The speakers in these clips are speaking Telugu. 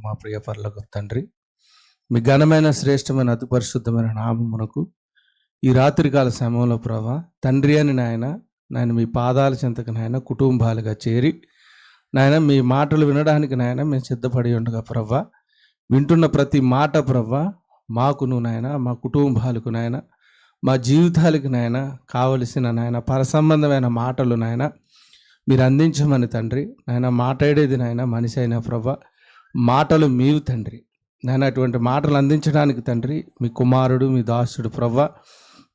మా ప్రియ పరలోకపు తండ్రి, మీ ఘనమైన శ్రేష్టమైన అతి పరిశుద్ధమైన నామమునకు ఈ రాత్రికాల సమయంలో ప్రభా తండ్రి అని నాయన మీ పాదాల చెంతకు నాయన కుటుంబాలుగా చేరి నాయన మీ మాటలు వినడానికి నాయన మేము సిద్ధపడి ఉండగా ప్రభా వింటున్న ప్రతి మాట ప్రభా మాకును నాయన మా కుటుంబాలకు నాయన మా జీవితాలకు నాయన కావలసిన నాయన పరసంబంధమైన మాటలు నాయన మీరు అందించమని తండ్రి. నాయన మాట్లాడేది నాయన మనిషి అయిన ప్రభా మాటలు మీవి తండ్రి. నాయన అటువంటి మాటలు అందించడానికి తండ్రి మీ కుమారుడు మీ దాసుడు ప్రభా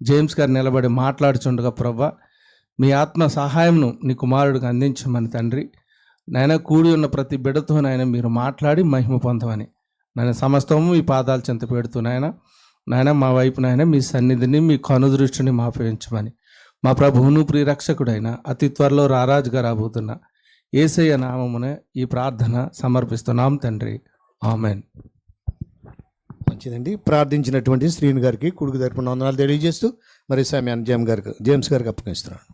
జేమ్స్ గారు నిలబడి మాట్లాడుచుండగా ప్రభా మీ ఆత్మ సహాయంను నీ కుమారుడికి అందించమని తండ్రి. నాయన కూడి ఉన్న ప్రతి బిడ్డతో నాయన మీరు మాట్లాడి మహిమ పొందమని నాయన సమస్తము మీ పాదాలు చెంత పెడుతూ నాయన మా వైపు నాయన మీ సన్నిధిని మీ కనుదృష్టిని మాపయించమని మా ప్రభువును ప్రియరక్షకుడైన అతి త్వరలో రారాజుగా రాబోతున్న యేసయ్య నామమున ఈ ప్రార్థన సమర్పిస్తున్నాం తండ్రి, ఆమెన్. మంచిదండి. ప్రార్థించినటువంటి శ్రీని గారికి కుడుకు తరపున వందనాలు తెలియజేస్తూ మరి సమయాన్ని జేమ్స్ గారికి అప్పగిస్తున్నాను.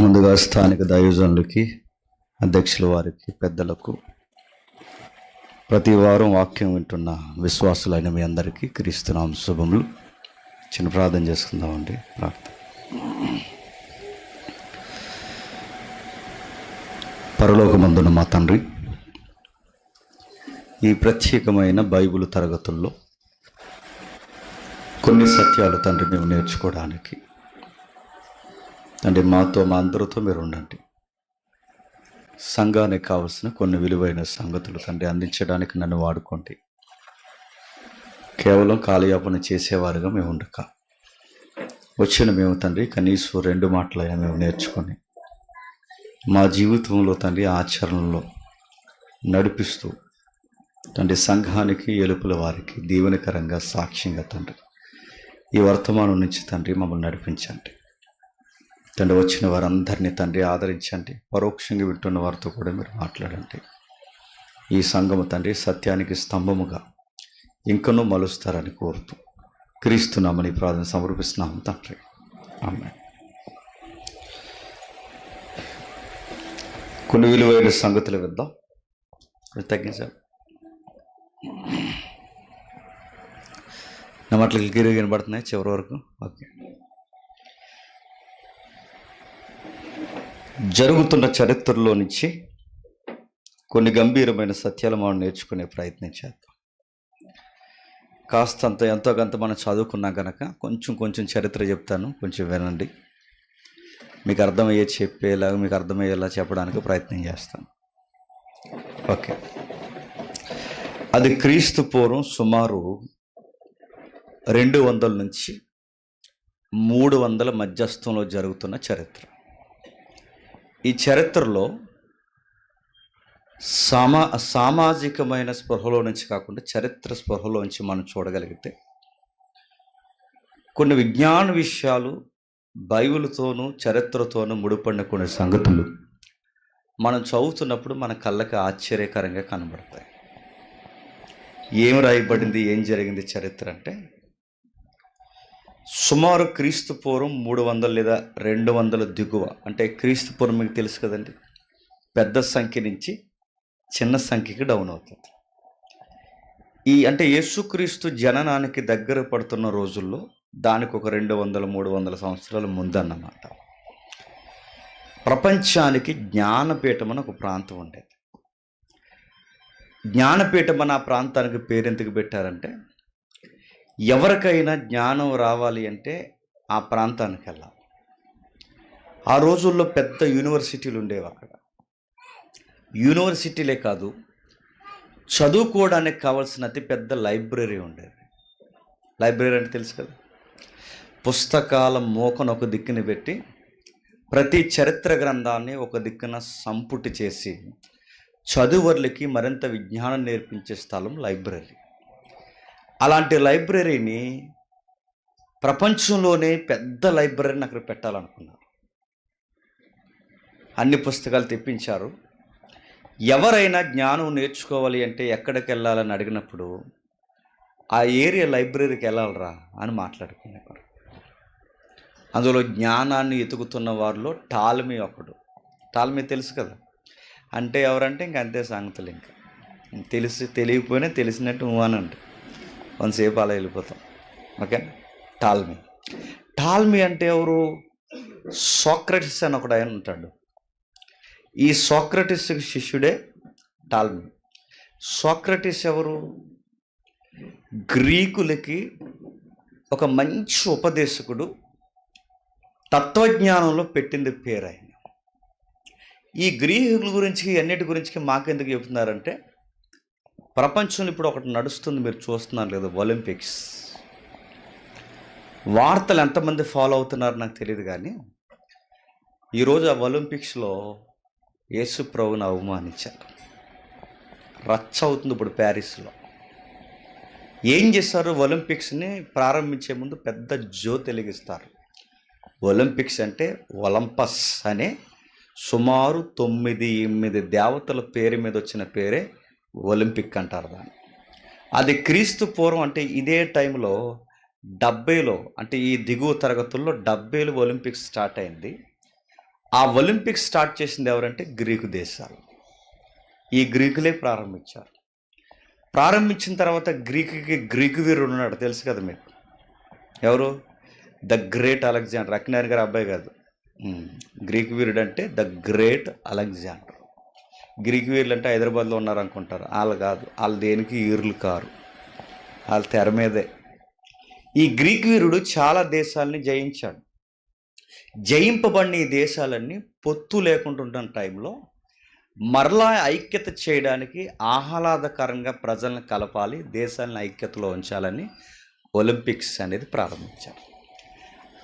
ముందుగా స్థానిక దైవజనులకి, అధ్యక్షుల వారికి, పెద్దలకు, ప్రతి వారం వాక్యం వింటున్న విశ్వాసులైన మీ అందరికీ క్రీస్తునామ శుభములు. చిన్న ప్రార్థన చేసుకుందామండి. ప్రార్థన. పరలోకమందున మా తండ్రి, ఈ ప్రత్యేకమైన బైబిల్ తరగతుల్లో కొన్ని సత్యాలు తండ్రి మేము నేర్చుకోవడానికి తండ్రి మా అందరితో మీరు ఉండండి. సంఘానికి కావలసిన కొన్ని విలువైన సంగతులు తండ్రి అందించడానికి నన్ను వాడుకోండి. కేవలం కాలయాపన చేసేవారుగా మేము ఉండక వచ్చిన మేము తండ్రి కనీసం 2 మాటలైనా మేము నేర్చుకొని మా జీవితంలో తండ్రి ఆచరణలో నడిపిస్తూ తండ్రి సంఘానికి, ఎలుపుల వారికి దీవెనకరంగా సాక్ష్యంగా తండ్రి ఈ వర్తమానం నుంచి తండ్రి మమ్మల్ని నడిపించండి. తండ్రి వచ్చిన వారందరినీ తండ్రి ఆదరించండి. పరోక్షంగా వింటున్న వారితో కూడా మీరు మాట్లాడండి. ఈ సంఘము తండ్రి సత్యానికి స్తంభముగా ఇంకనూ మలుస్తారని కోరుతూ క్రీస్తునామని ప్రార్థన సమర్పిస్తున్నాము తండ్రి, ఆమేన్. కొన్ని విలువైన సంగతులు విద్దాం. తగ్గించాలి. నా మాటలు క్లియర్గా వినబడుతున్నాయి చివరి వరకు? ఓకే. జరుగుతున్న చరిత్రలో నుంచి కొన్ని గంభీరమైన సత్యాలు మనం నేర్చుకునే ప్రయత్నం చేద్దాం. కాస్తంత ఎంతో కొంత మనం చదువుకున్నాం కనుక కొంచెం చరిత్ర చెప్తాను, కొంచెం వినండి. మీకు అర్థమయ్యేలా చెప్పడానికి ప్రయత్నం చేస్తాను. ఓకే. అది క్రీస్తు పూర్వం సుమారు 200 నుంచి 300 మధ్యస్థంలో జరుగుతున్న చరిత్ర. ఈ చరిత్రలో సామాజికమైన స్పృహలో నుంచి కాకుండా చరిత్ర స్పృహలోంచి మనం చూడగలిగితే కొన్ని విజ్ఞాన విషయాలు బైబిల్తోనూ చరిత్రతోనూ ముడిపడిన కొన్ని సంగతులు మనం చదువుతున్నప్పుడు మన కళ్ళకి ఆశ్చర్యకరంగా కనబడతాయి. ఏం రాయబడింది, ఏం జరిగింది చరిత్ర అంటే, సుమారు క్రీస్తు పూర్వం 300 లేదా 200 దిగువ, అంటే క్రీస్తు పూర్వం మీకు తెలుసు కదండి, పెద్ద సంఖ్య నుంచి చిన్న సంఖ్యకి డౌన్ అవుతుంది. అంటే యేసుక్రీస్తు జననానికి దగ్గర పడుతున్న రోజుల్లో దానికి ఒక 200-300 సంవత్సరాల ముందన్నమాట ప్రపంచానికి జ్ఞానపీఠం అని ఒక ప్రాంతం ఉండేది. జ్ఞానపీఠం అని ఆ ప్రాంతానికి పేరెందుకు పెట్టారంటే, ఎవరికైనా జ్ఞానం రావాలి అంటే ఆ ప్రాంతానికి వెళ్ళాలి. ఆ రోజుల్లో పెద్ద యూనివర్సిటీలు ఉండేవి అక్కడ. యూనివర్సిటీలే కాదు, చదువుకోవడానికి కావాల్సిన అతి పెద్ద లైబ్రరీ ఉండేది. లైబ్రరీ అంటే తెలుసు కదా, పుస్తకాల మూకను ఒక దిక్కున పెట్టి ప్రతి చరిత్ర గ్రంథాన్ని ఒక దిక్కున సంపుటి చేసి చదువర్లకి మరింత విజ్ఞానం నేర్పించే స్థలం లైబ్రరీ. అలాంటి లైబ్రరీని ప్రపంచంలోనే పెద్ద లైబ్రరీని అక్కడ పెట్టాలనుకున్నారు. అన్ని పుస్తకాలు తెప్పించారు. ఎవరైనా జ్ఞానం నేర్చుకోవాలి అంటే ఎక్కడికి వెళ్ళాలని అడిగినప్పుడు ఆ ఏరియా లైబ్రరీకి వెళ్ళాలరా అని మాట్లాడుకునేవారు. అందులో జ్ఞానాన్ని ఎతుకుతున్న వారిలో టాల్మీ ఒకడు. టాల్మీ తెలుసు కదా, అంటే ఎవరంటే ఇంక అంతే సంగతులు. ఇంకా తెలియకపోయినా తెలిసినట్టు అనండి, కొంతసేపు అలా వెళ్ళిపోతాం. ఓకే, టాల్మీ అంటే ఎవరు? సోక్రటిస్ అని ఒకడు ఆయన ఉంటాడు. ఈ సోక్రటిస్ శిష్యుడే టాల్మీ. సోక్రటిస్ ఎవరు? గ్రీకులకి ఒక మంచి ఉపదేశకుడు, తత్వజ్ఞానంలో పెట్టింది పేరు ఆయన. ఈ గ్రీకుల గురించి అన్నిటి గురించి మాకెందుకు చెబుతున్నారంటే, ప్రపంచంలో ఇప్పుడు ఒకటి నడుస్తుంది, మీరు చూస్తున్నారు లేదు, ఒలింపిక్స్. వార్తలు ఎంతమంది ఫాలో అవుతున్నారో నాకు తెలియదు, కానీ ఈరోజు ఆ ఒలింపిక్స్లో యేసు ప్రభువుని అవమానించారు. రచ్చ అవుతుంది ఇప్పుడు ప్యారిస్లో. ఏం చేస్తారు? ఒలింపిక్స్ని ప్రారంభించే ముందు పెద్ద జ్యోతి వెలిగిస్తారు. ఒలింపిక్స్ అంటే ఒలంపస్ అనే సుమారు 9 దేవతల పేరు మీద వచ్చిన పేరే ఒలింపిక్ అంటారు దాన్ని. అది క్రీస్తు పూర్వం, అంటే ఇదే టైంలో 70లో, అంటే ఈ దిగువ తరగతుల్లో 70లో ఒలింపిక్స్ స్టార్ట్ అయింది. ఆ ఒలింపిక్స్ స్టార్ట్ చేసింది ఎవరంటే గ్రీకు దేశాలు. ఈ గ్రీకులే ప్రారంభించారు. ప్రారంభించిన తర్వాత గ్రీకు వీరుడు ఉన్నాడు, తెలుసు కదా మీకు. ఎవరు? The great Alexander. అక్కినేని గారి అబ్బాయి కాదు. గ్రీకు వీరుడు అంటే ద గ్రేట్ అలెగ్జాండర్. గ్రీకు వీరులు అంటే హైదరాబాద్లో ఉన్నారు అనుకుంటారు, వాళ్ళు కాదు. వాళ్ళు దేనికి వీరులు కారు, వాళ్ళ తెర మీదే. ఈ గ్రీకు వీరుడు చాలా దేశాలని జయించాడు. జయింపబడిన ఈ దేశాలన్నీ పొత్తు లేకుండా ఉన్న టైంలో మరలా ఐక్యత చేయడానికి ఆహ్లాదకరంగా ప్రజలను కలపాలి, దేశాలను ఐక్యతలో ఉంచాలని ఒలింపిక్స్ అనేది ప్రారంభించారు.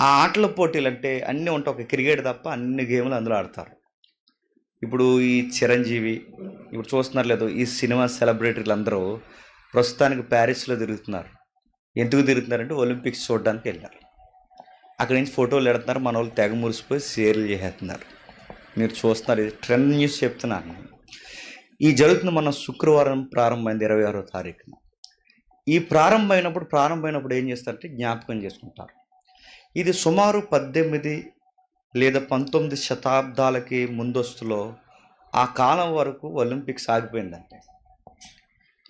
ఆ ఆటల పోటీలు అంటే అన్నీ ఉంటాయి, ఒక క్రికెట్ తప్ప అన్ని గేమ్లు అందులో ఆడతారు. ఇప్పుడు ఈ చిరంజీవి ఇప్పుడు చూస్తున్నారు లేదు, ఈ సినిమా సెలబ్రిటీలు అందరూ ప్రస్తుతానికి ప్యారిస్లో తిరుగుతున్నారు. ఎందుకు తిరుగుతున్నారంటే ఒలింపిక్స్ చూడడానికి వెళ్ళారు. అక్కడి నుంచి ఫోటోలు పెడుతున్నారు, మన వాళ్ళు తెగ మురిసిపోయి షేర్లు చేసేస్తున్నారు. మీరు చూస్తున్నారు, ఇది ట్రెండ్ న్యూస్ చెప్తున్నాను. ఈ జరుగుతున్న మన శుక్రవారం ప్రారంభమైంది 26వ తారీఖున. ఈ ప్రారంభమైనప్పుడు ఏం చేస్తారంటే జ్ఞాపకం చేసుకుంటారు. ఇది సుమారు 18 లేదా 19 శతాబ్దాలకి ముందస్తులో ఆ కాలం వరకు ఒలింపిక్స్ ఆగిపోయిందంటే.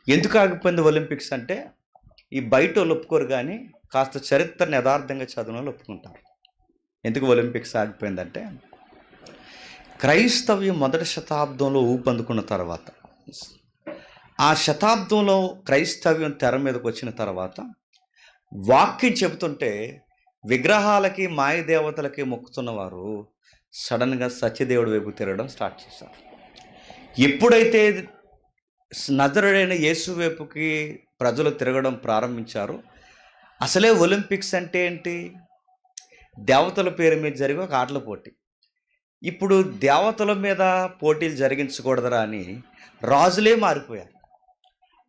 ఎందుకు ఆగిపోయింది ఒలింపిక్స్ అంటే, ఈ బయట వాళ్ళు ఒప్పుకోరు, కానీ కాస్త చరిత్రను యథార్థంగా చదివిన వాళ్ళు ఒప్పుకుంటారు. ఎందుకు ఒలింపిక్స్ ఆగిపోయిందంటే, క్రైస్తవ్యం మొదటి శతాబ్దంలో ఊపందుకున్న తర్వాత, ఆ శతాబ్దంలో క్రైస్తవ్యం తెర మీదకి వచ్చిన తర్వాత వాక్యం చెబుతుంటే విగ్రహాలకి మాయదేవతలకి మొక్కుతున్న వారు సడన్గా సత్యదేవుడి వైపు తిరగడం స్టార్ట్ చేశారు. ఎప్పుడైతే నజరుడైన యేసు వైపుకి ప్రజలు తిరగడం ప్రారంభించారు, అసలే ఒలింపిక్స్ అంటే ఏంటి? దేవతల పేరు మీద జరిగే ఒక ఆటల పోటీ. ఇప్పుడు దేవతల మీద పోటీలు జరిగించకూడదురా అని రాజులే మారిపోయారు.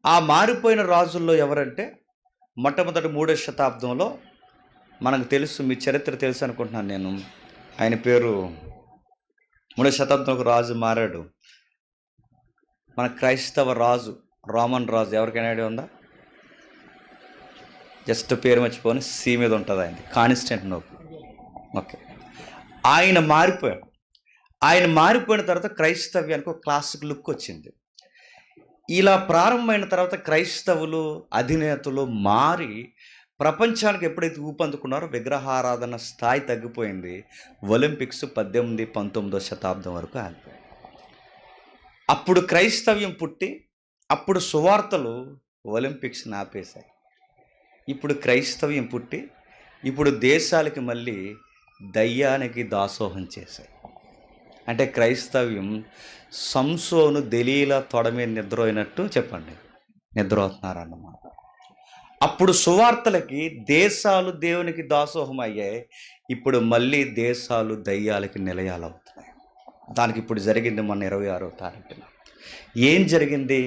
ఆ మారిపోయిన రాజుల్లో ఎవరంటే, మొట్టమొదటి 3వ శతాబ్దంలో మనకు తెలుసు, మీ చరిత్ర తెలుసు అనుకుంటున్నాను నేను, ఆయన పేరు 3వ శతాబ్దంలో ఒక రాజు మారాడు, మన క్రైస్తవ రాజు, రోమన్ రాజు. ఎవరికైనా ఐడియా ఉందా? జస్ట్ పేరు మర్చిపోని సి మీద ఉంటుంది ఆయనది, కాన్స్టాంటినోపుల్. ఓకే, ఆయన మారిపోయాడు. ఆయన మారిపోయిన తర్వాత క్రైస్తవ్యానికి ఒక క్లాసిక్ లుక్ వచ్చింది. ఇలా ప్రారంభమైన తర్వాత క్రైస్తవులు అధినేతలు మారి ప్రపంచానికి ఎప్పుడైతే ఊపందుకున్నారో విగ్రహారాధన స్థాయి తగ్గిపోయింది. ఒలింపిక్స్ 18, 19వ శతాబ్దం వరకు ఆగిపోయాయి. అప్పుడు క్రైస్తవ్యం పుట్టి, అప్పుడు సువార్తలు ఒలింపిక్స్ని ఆపేశాయి. ఇప్పుడు క్రైస్తవ్యం పుట్టి, ఇప్పుడు దేశాలకి మళ్ళీ దయ్యానికి దాసోహం చేశాయి. అంటే క్రైస్తవ్యం సంసోను దెలీలా తొడ మీద నిద్ర అయినట్టు చెప్పండి, నిద్ర అవుతున్నారన్నమాట. అప్పుడు సువార్తలకి దేశాలు దేవునికి దాసోహం అయ్యాయి. ఇప్పుడు మళ్ళీ దేశాలు దయ్యాలకి నిలయాలవుతున్నాయి. దానికి ఇప్పుడు జరిగింది మొన్న 26వ తారీఖున. ఏం జరిగింది?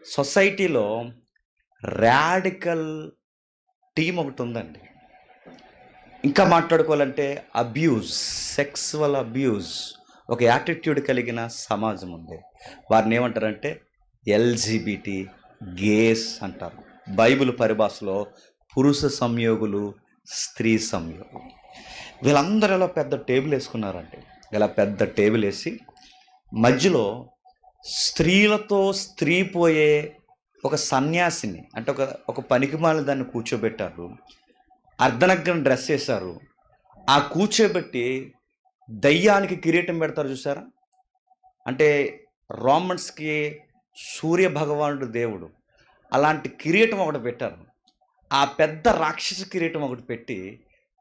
సొసైటీలో రాడికల్ టీం ఒకటి ఉందండి. ఇంకా మాట్లాడుకోవాలంటే అబ్యూజ్, సెక్సువల్ అబ్యూజ్, ఒక యాటిట్యూడ్ కలిగిన సమాజం ఉంది. వారిని ఏమంటారంటే ఎల్జిబిటి గేస్ అంటారు. బైబిల్ పరిభాషలో పురుష సంయోగులు, స్త్రీ సంయోగులు. వీళ్ళందరూ ఇలా పెద్ద టేబుల్ వేసుకున్నారండి. ఇలా పెద్ద టేబుల్ వేసి మధ్యలో స్త్రీలతో స్త్రీ పోయే ఒక సన్యాసిని, అంటే ఒక పనికిమాలిన దాన్ని కూర్చోబెట్టారు. అర్ధనగ్న డ్రెస్ వేశారు. ఆ కూర్చోబెట్టి దయ్యానికి కిరీటం పెడతారు చూసారా? అంటే రోమన్స్కి సూర్య భగవానుడు దేవుడు, అలాంటి కిరీటం ఒకటి పెట్టారు. ఆ పెద్ద రాక్షస కిరీటం ఒకటి పెట్టి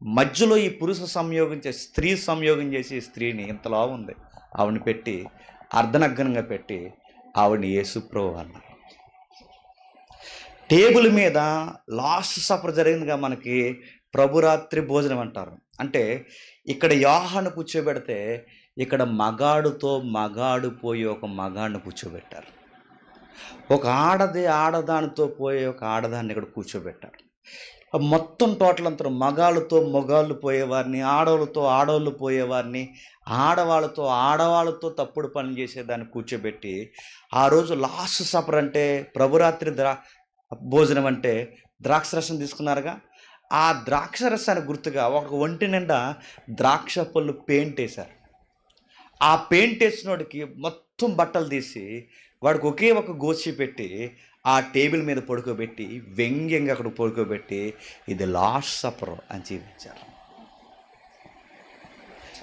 మధ్యలో ఈ పురుష సంయోగం చేసి స్త్రీ సంయోగం చేసి ఈ స్త్రీని ఇంతలా ఉంది ఆవిడని పెట్టి అర్ధనగ్నంగా పెట్టి ఆవిడని యేసుప్రభు అన్నారు. టేబుల్ మీద లాస్ట్ సఫర్ జరిగిందిగా మనకి ప్రభురాత్రి భోజనం అంటారు. అంటే ఇక్కడ యోహాను కూర్చోబెడితే ఇక్కడ మగాడుతో మగాడు పోయి ఒక మగాడిని కూర్చోబెట్టారు. ఒక ఆడదానితో పోయే ఒక ఆడదాన్ని ఇక్కడ కూర్చోబెట్టారు. మొత్తం టోటల్ అంతా మగాళ్ళతో మగాళ్ళు పోయేవారిని, ఆడవాళ్ళతో ఆడవాళ్ళు పోయేవారిని, ఆడవాళ్ళతో తప్పుడు పనులు చేసేదాన్ని కూర్చోబెట్టి ఆ రోజు లాస్ట్ సఫర్ అంటే ప్రభురాత్రి భోజనం అంటే ద్రాక్షరసం తీసుకున్నారుగా. ఆ ద్రాక్షరసానికి గుర్తుగా ఒక ఒంటి నిండా ద్రాక్ష పళ్ళు పెయింట్ వేశారు. ఆ పెయింట్ వేసినోడికి మొత్తం బట్టలు తీసి వాడికి ఒకే ఒక గోచి పెట్టి ఆ టేబుల్ మీద పడుకోబెట్టి వ్యంగ్యంగా అక్కడ పడుకోబెట్టి ఇది లాస్ట్ సఫర్ అని చూపించారు.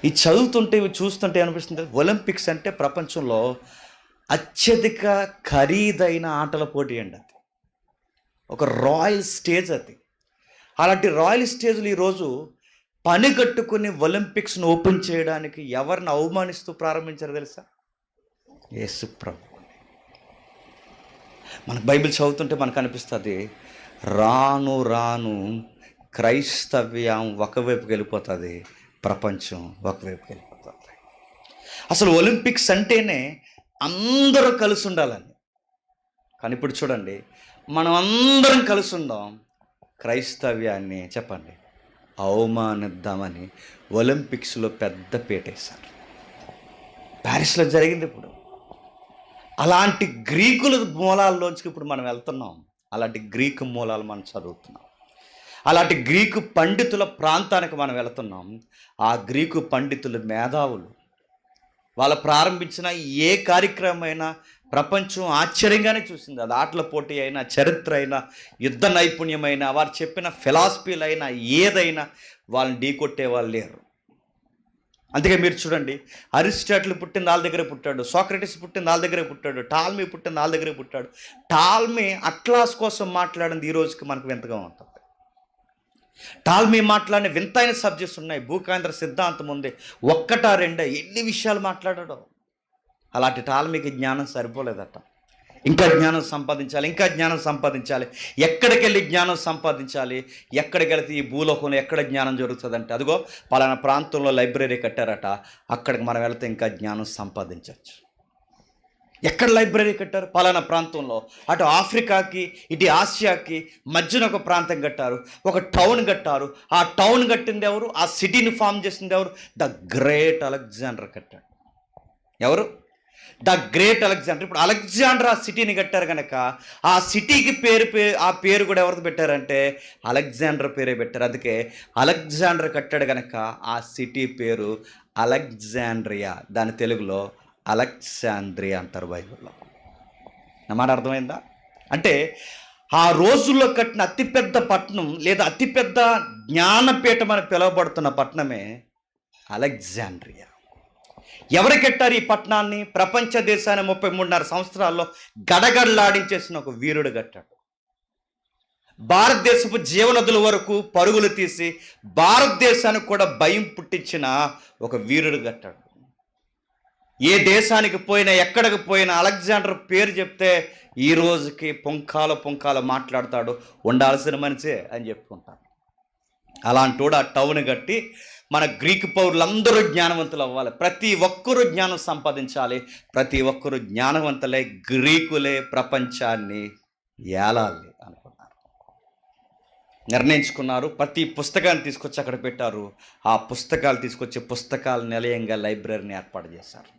ఇది చదువుతుంటే ఇవి చూస్తుంటే అనిపిస్తుంది ఒలింపిక్స్ అంటే ప్రపంచంలో అత్యధిక ఖరీదైన ఆటల పోటీ అండి. అది ఒక రాయల్ స్టేజ్. అది అలాంటి రాయల్ స్టేజ్లు ఈరోజు పని కట్టుకుని ఒలింపిక్స్ను ఓపెన్ చేయడానికి ఎవరిని అవమానిస్తూ ప్రారంభించారు తెలుసా? యేసు ప్రభు. మనకు బైబిల్ చదువుతుంటే మనకు అనిపిస్తుంది రాను రాను క్రైస్తవ్యం ఒకవైపుకి వెళ్ళిపోతుంది, ప్రపంచం ఒకవైపుకి వెళ్ళిపోతుంది. అసలు ఒలింపిక్స్ అంటేనే అందరూ కలిసి ఉండాలని. కానీ ఇప్పుడు చూడండి, మనం అందరం కలిసి ఉందాం, క్రైస్తవ్యాన్ని చెప్పండి అవమానిద్దామని ఒలింపిక్స్లో పెద్ద పీటేశారు. ప్యారిస్లో జరిగింది. ఇప్పుడు అలాంటి గ్రీకుల మూలాల్లోంచి ఇప్పుడు మనం వెళ్తున్నాం. అలాంటి గ్రీకు మూలాలు మనం చదువుతున్నాం. అలాంటి గ్రీకు పండితుల ప్రాంతానికి మనం వెళుతున్నాం. ఆ గ్రీకు పండితులు మేధావులు. వాళ్ళు ప్రారంభించిన ఏ కార్యక్రమం అయినా ప్రపంచం ఆశ్చర్యంగానే చూసింది. అది ఆటల పోటీ అయినా, చరిత్ర అయినా, యుద్ధ నైపుణ్యమైనా, వారు చెప్పిన ఫిలాసఫీలు అయినా, ఏదైనా వాళ్ళని ఢీకొట్టే వాళ్ళు లేరు. అందుకే మీరు చూడండి, అరిస్టాటిల్ పుట్టింది వాళ్ళ దగ్గరే పుట్టాడు, సోక్రటిస్ పుట్టింది వాళ్ళ దగ్గరే పుట్టాడు, టాల్మీ పుట్టింది వాళ్ళ దగ్గరే పుట్టాడు. టాల్మీ అట్లాస్ కోసం మాట్లాడింది ఈ రోజుకి మనకు వింతగా ఉంటుంది. టాల్మీ మాట్లాడిన వింతైన సబ్జెక్ట్స్ ఉన్నాయి. భూకేంద్ర సిద్ధాంతం ఉంది, ఒక్కటా రెండా ఎన్ని విషయాలు మాట్లాడాడో. అలాంటి టాల్మీకి జ్ఞానం సరిపోలేదట. ఇంకా జ్ఞానం సంపాదించాలి, ఇంకా జ్ఞానం సంపాదించాలి. ఎక్కడికి వెళ్ళి జ్ఞానం సంపాదించాలి? ఎక్కడికి వెళితే ఈ భూలోకంలో ఎక్కడ జ్ఞానం జరుగుతుందంటే అదిగో పలానా ప్రాంతంలో లైబ్రరీ కట్టారట, అక్కడికి మనం వెళితే ఇంకా జ్ఞానం సంపాదించవచ్చు. ఎక్కడ లైబ్రరీ కట్టారు? పలానా ప్రాంతంలో. అటు ఆఫ్రికాకి ఇటు ఆసియాకి మధ్యన ఒక ప్రాంతం కట్టారు, ఒక టౌన్ కట్టారు. ఆ టౌన్ కట్టింది ఎవరు? ఆ సిటీని ఫామ్ చేసింది ఎవరు? ద గ్రేట్ అలెగ్జాండర్ కట్టాడు. ఎవరు? The great Alexander. ఇప్పుడు అలెగ్జాండర్ ఆ సిటీని కట్టారు కనుక ఆ సిటీకి ఆ పేరు కూడా ఎవరిది పెట్టారంటే అలెగ్జాండర్ పేరే పెట్టారు. అందుకే అలెగ్జాండర్ కట్టాడు కనుక ఆ సిటీ పేరు అలెగ్జాండ్రియా. దాని తెలుగులో అలెగ్జాండ్రియా అంటారు బైబిల్లో. నా మాట అర్థమైందా? అంటే ఆ రోజుల్లో కట్టిన అతిపెద్ద పట్టణం లేదా అతిపెద్ద జ్ఞానపీఠం అని పిలువబడుతున్న పట్టణమే అలెగ్జాండ్రియా. ఎవరు కట్టారు ఈ పట్టణాన్ని? ప్రపంచ దేశాన్ని 33.5 సంవత్సరాల్లో గడగడలాడించేసిన ఒక వీరుడు కట్టాడు. భారతదేశపు జీవనదుల వరకు పరుగులు తీసి భారతదేశానికి కూడా భయం పుట్టించిన ఒక వీరుడు కట్టాడు. ఏ దేశానికి పోయినా ఎక్కడికి పోయినా అలెగ్జాండర్ పేరు చెప్తే ఈ రోజుకి పుంకాలు మాట్లాడతాడు, ఉండాల్సిన మనిషే అని చెప్పుకుంటారు. అలాంటోడు ఆ టౌన్ కట్టి మన గ్రీకు పౌరులందరూ జ్ఞానవంతులు అవ్వాలి, ప్రతి ఒక్కరూ జ్ఞానం సంపాదించాలి, ప్రతి ఒక్కరూ జ్ఞానవంతులే, గ్రీకులే ప్రపంచాన్ని ఏలాలి అనుకున్నారు, నిర్ణయించుకున్నారు. ప్రతి పుస్తకాన్ని తీసుకొచ్చి అక్కడ పెట్టారు. ఆ పుస్తకాలు తీసుకొచ్చి పుస్తకాల నిలయంగా లైబ్రరీని ఏర్పాటు చేశారు.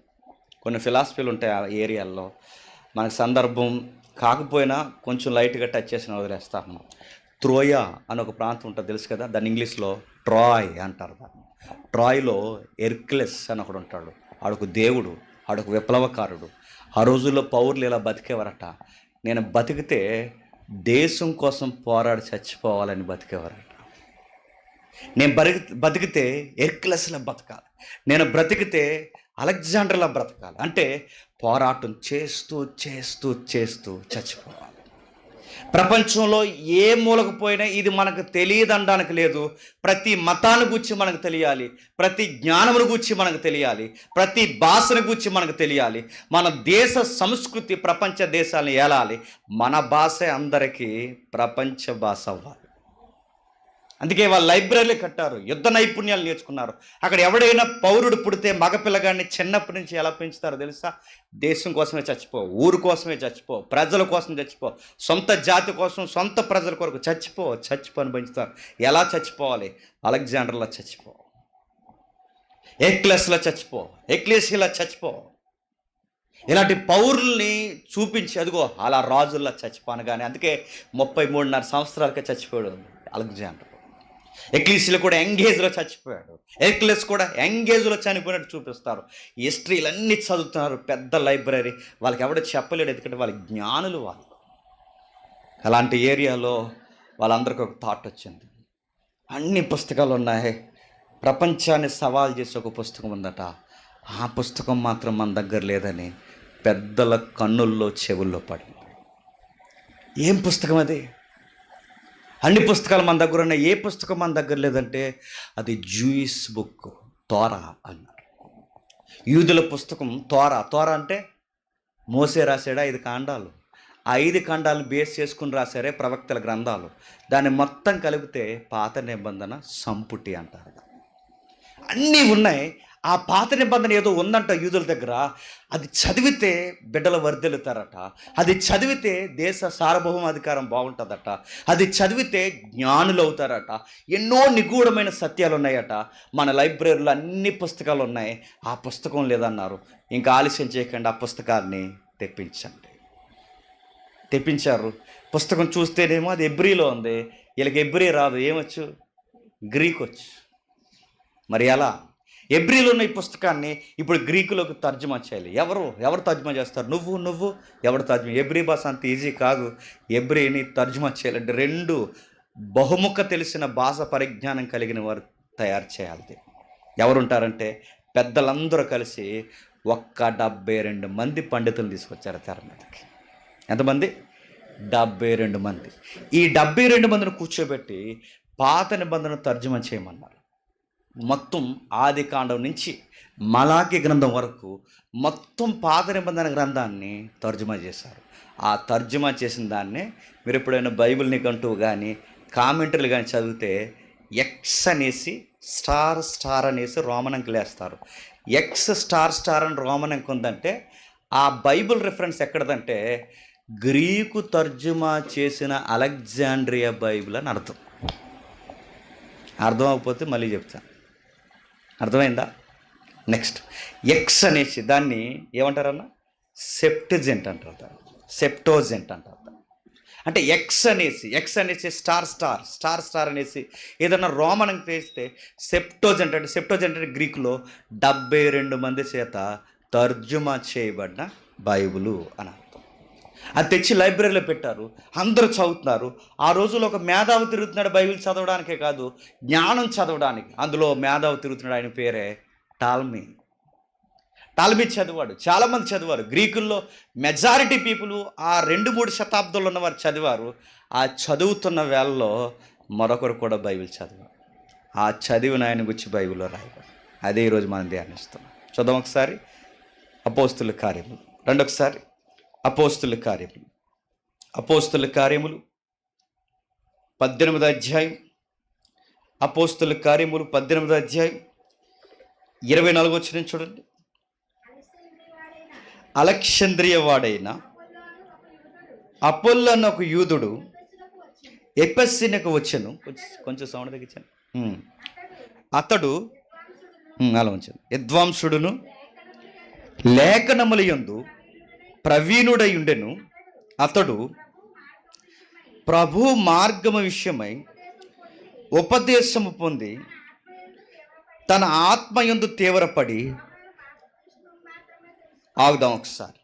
కొన్ని ఫిలాసఫీలు ఉంటాయి ఆ ఏరియాల్లో, మనకు సందర్భం కాకపోయినా కొంచెం లైట్గా టచ్ చేసిన వదిలేస్తాను. త్రోయా అని ఒక ప్రాంతం ఉంటుంది, తెలుసు కదా, దాన్ని ఇంగ్లీష్లో ట్రాయ్ అంటారు. దాన్ని ట్రాయ్లో ఎర్క్లెస్ అని ఒకడు ఉంటాడు. ఆడొక దేవుడు, ఆడొక విప్లవకారుడు. ఆ రోజుల్లో పౌరులు ఇలా బతికేవారట. నేను బతికితే దేశం కోసం పోరాడి చచ్చిపోవాలని బతికేవారట. నేను బతికితే ఎర్క్లెస్లా బతకాలి, నేను బ్రతికితే అలెగ్జాండర్లా బ్రతకాలి. అంటే పోరాటం చేస్తూ చేస్తూ చేస్తూ చచ్చిపోవాలి. ప్రపంచంలో ఏ మూలకు పోయినా ఇది మనకు తెలియదనడానికి లేదు. ప్రతి మతాన్ని గురించి మనకు తెలియాలి, ప్రతి జ్ఞానమును గురించి మనకు తెలియాలి, ప్రతి భాషను గురించి మనకు తెలియాలి. మన దేశ సంస్కృతి ప్రపంచ దేశాలను ఏలాలి. మన భాష అందరికీ ప్రపంచ భాష అవ్వాలి. అందుకే వాళ్ళు లైబ్రరీలు కట్టారు, యుద్ధ నైపుణ్యాలు నేర్చుకున్నారు. అక్కడ ఎవడైనా పౌరుడు పుడితే మగపిల్లగాడిని చిన్నప్పటి నుంచి ఎలా పెంచుతారో తెలుసా? దేశం కోసమే చచ్చిపో, ఊరు కోసమే చచ్చిపో, ప్రజల కోసం చచ్చిపో, సొంత జాతి కోసం, సొంత ప్రజల కొరకు చచ్చిపో అని పెంచుతారు. ఎలా చచ్చిపోవాలి? అలెగ్జాండర్లా చచ్చిపో, ఎక్లెస్లా చచ్చిపో, ఎక్లేసియాలా చచ్చిపో. ఇలాంటి పౌరుల్ని చూపించి అదిగో అలా రాజుల్లా చచ్చిపోనగానే. అందుకే 33.5 సంవత్సరాలకే చచ్చిపోయాడు అలెగ్జాండర్. ఎక్లీసియాలో కూడా యంగేజ్లో చచ్చిపోయాడు, ఎర్క్లెస్ కూడా యంగేజ్లో చనిపోయినట్టు చూపిస్తారు. హిస్టరీలన్నీ చదువుతున్నారు, పెద్ద లైబ్రరీ. వాళ్ళకి ఎవడో చెప్పలేడు, ఎందుకంటే వాళ్ళ జ్ఞానులు వాళ్ళు. అలాంటి ఏరియాలో వాళ్ళందరికీ ఒక థాట్ వచ్చింది, అన్ని పుస్తకాలు ఉన్నాయి, ప్రపంచాన్ని సవాల్ చేసే ఒక పుస్తకం ఉందట. ఆ పుస్తకం మాత్రం మన దగ్గర లేదని పెద్దల కన్నుల్లో చెవుల్లో పడింది. ఏం పుస్తకం అది? అన్ని పుస్తకాలు మన దగ్గర ఉన్నాయి, ఏ పుస్తకం మన దగ్గర లేదంటే అది జూయిష్ బుక్, తోరా అన్నారు. యూదుల పుస్తకం తోరా. తోరా అంటే మోసే రాశాడా 5 కాండాలు. ఆ 5 కాండాలు బేస్ చేసుకుని రాశారే ప్రవక్తల గ్రంథాలు. దాన్ని మొత్తం కలిపితే పాత నిబంధన సంపుటి అంటారు. అన్నీ ఉన్నాయి. ఆ పాత నిబంధన ఏదో ఉందంట యూదుల దగ్గర. అది చదివితే బిడ్డలు వర్ధిల్లుతారట, అది చదివితే దేశ సార్వభౌమాధికారం బాగుంటుందట, అది చదివితే జ్ఞానులు అవుతారట. ఎన్నో నిగూఢమైన సత్యాలు ఉన్నాయట. మన లైబ్రరీలో అన్ని పుస్తకాలు ఉన్నాయి, ఆ పుస్తకం లేదన్నారు. ఇంకా ఆలస్యం చేయకుండా ఆ పుస్తకాన్ని తెప్పించండి. తెప్పించారు. పుస్తకం చూస్తేనేమో అది ఎబ్రీలో ఉంది. వీళ్ళకి ఎబ్రీ రాదు, ఏమొచ్చు? గ్రీక్ వచ్చు. మరి ఎలా? ఎబ్రీలో ఉన్న ఈ పుస్తకాన్ని ఇప్పుడు గ్రీకులోకి తర్జుమా చేయాలి. ఎవరు తర్జుమా చేస్తారు? నువ్వు ఎవరు తర్జుమా? ఎబ్రీ భాష అంత ఈజీ కాదు. ఎబ్రీని తర్జుమా చేయాలంటే 2 బహుముఖ తెలిసిన భాష పరిజ్ఞానం కలిగిన వారు తయారు చేయాలి. ఎవరుంటారంటే పెద్దలందరూ కలిసి 72 మంది పండితులు తీసుకొచ్చారు తెర మీదకి. ఎంతమంది? 72 మంది. ఈ 72 మందిని కూర్చోబెట్టి పాత నిబంధన తర్జుమా చేయమన్నారు. మొత్తం ఆది కాండం నుంచి మలాకి గ్రంథం వరకు మొత్తం పాత నిబంధన గ్రంథాన్ని తర్జుమా చేశారు. ఆ తర్జుమా చేసిన దాన్నే మీరు ఎప్పుడైనా బైబిల్ నిఘంటు కానీ కామెంటరీలు కానీ చదివితే ఎక్స్ అనేసి స్టార్ అనేసి రోమన్ అంకెలు వేస్తారు. ఎక్స్ స్టార్ అని రోమన్ అంకె ఉందంటే ఆ బైబిల్ రిఫరెన్స్ ఎక్కడదంటే గ్రీకు తర్జుమా చేసిన అలెగ్జాండ్రియా బైబిల్ అని అర్థం. అర్థం అవ్వకపోతే మళ్ళీ చెప్తాను. అర్థమైందా? నెక్స్ట్ ఎక్స్ అనేసి దాన్ని ఏమంటారన్నా? సెప్టజెంట్ అంటారు, సెప్టోజెంట్ అంటారు. అంటే ఎక్స్ అనేసి స్టార్ అనేసి ఏదన్నా రోమన్ చేస్తే సెప్టోజెంట్ అంటే గ్రీకులో 72 మంది చేత తర్జుమా చేయబడిన బైబిలు అని అర్థం. అది తెచ్చి లైబ్రరీలో పెట్టారు, అందరూ చదువుతున్నారు. ఆ రోజుల్లో ఒక మేధావి తిరుగుతున్నాడు బైబిల్ చదవడానికే కాదు, జ్ఞానం చదవడానికి. అందులో మేధావి తిరుగుతున్నాడు, ఆయన పేరే టాల్మీ చదివాడు. చాలామంది చదివారు. గ్రీకుల్లో మెజారిటీ పీపుల్ ఆ 2-3 శతాబ్దంలో ఉన్నవారు చదివారు. ఆ చదువుతున్న వేళలో మరొకరు కూడా బైబిల్ చదివారు. ఆ చదివిన ఆయన గురించి బైబిల్లో రాయబడి అదే ఈరోజు మనం ధ్యానిస్తాం. చూద్దాం ఒకసారి. అపోస్తుల కార్యములు రెండొకసారి. అపోస్తుల కార్యములు 18వ అధ్యాయం. అపోస్తుల కార్యములు 18వ అధ్యాయం 24వ వచనం చూడండి. అలెగ్జాంద్రియ వాడైన అపోల్లో అన్న ఒక యూదుడు ఎఫెసునకు వచ్చెను. కొంచెం సౌండ్ తగ్గించాను. అతడు అలా ఉంచాను. విద్వాంసుడును లేఖనముల యందు ప్రవీణుడై ఉండెను. అతడు ప్రభు మార్గము విషయమై ఉపదేశము పొంది తన ఆత్మయందు తీవ్రపడి. ఆగుదాం ఒకసారి.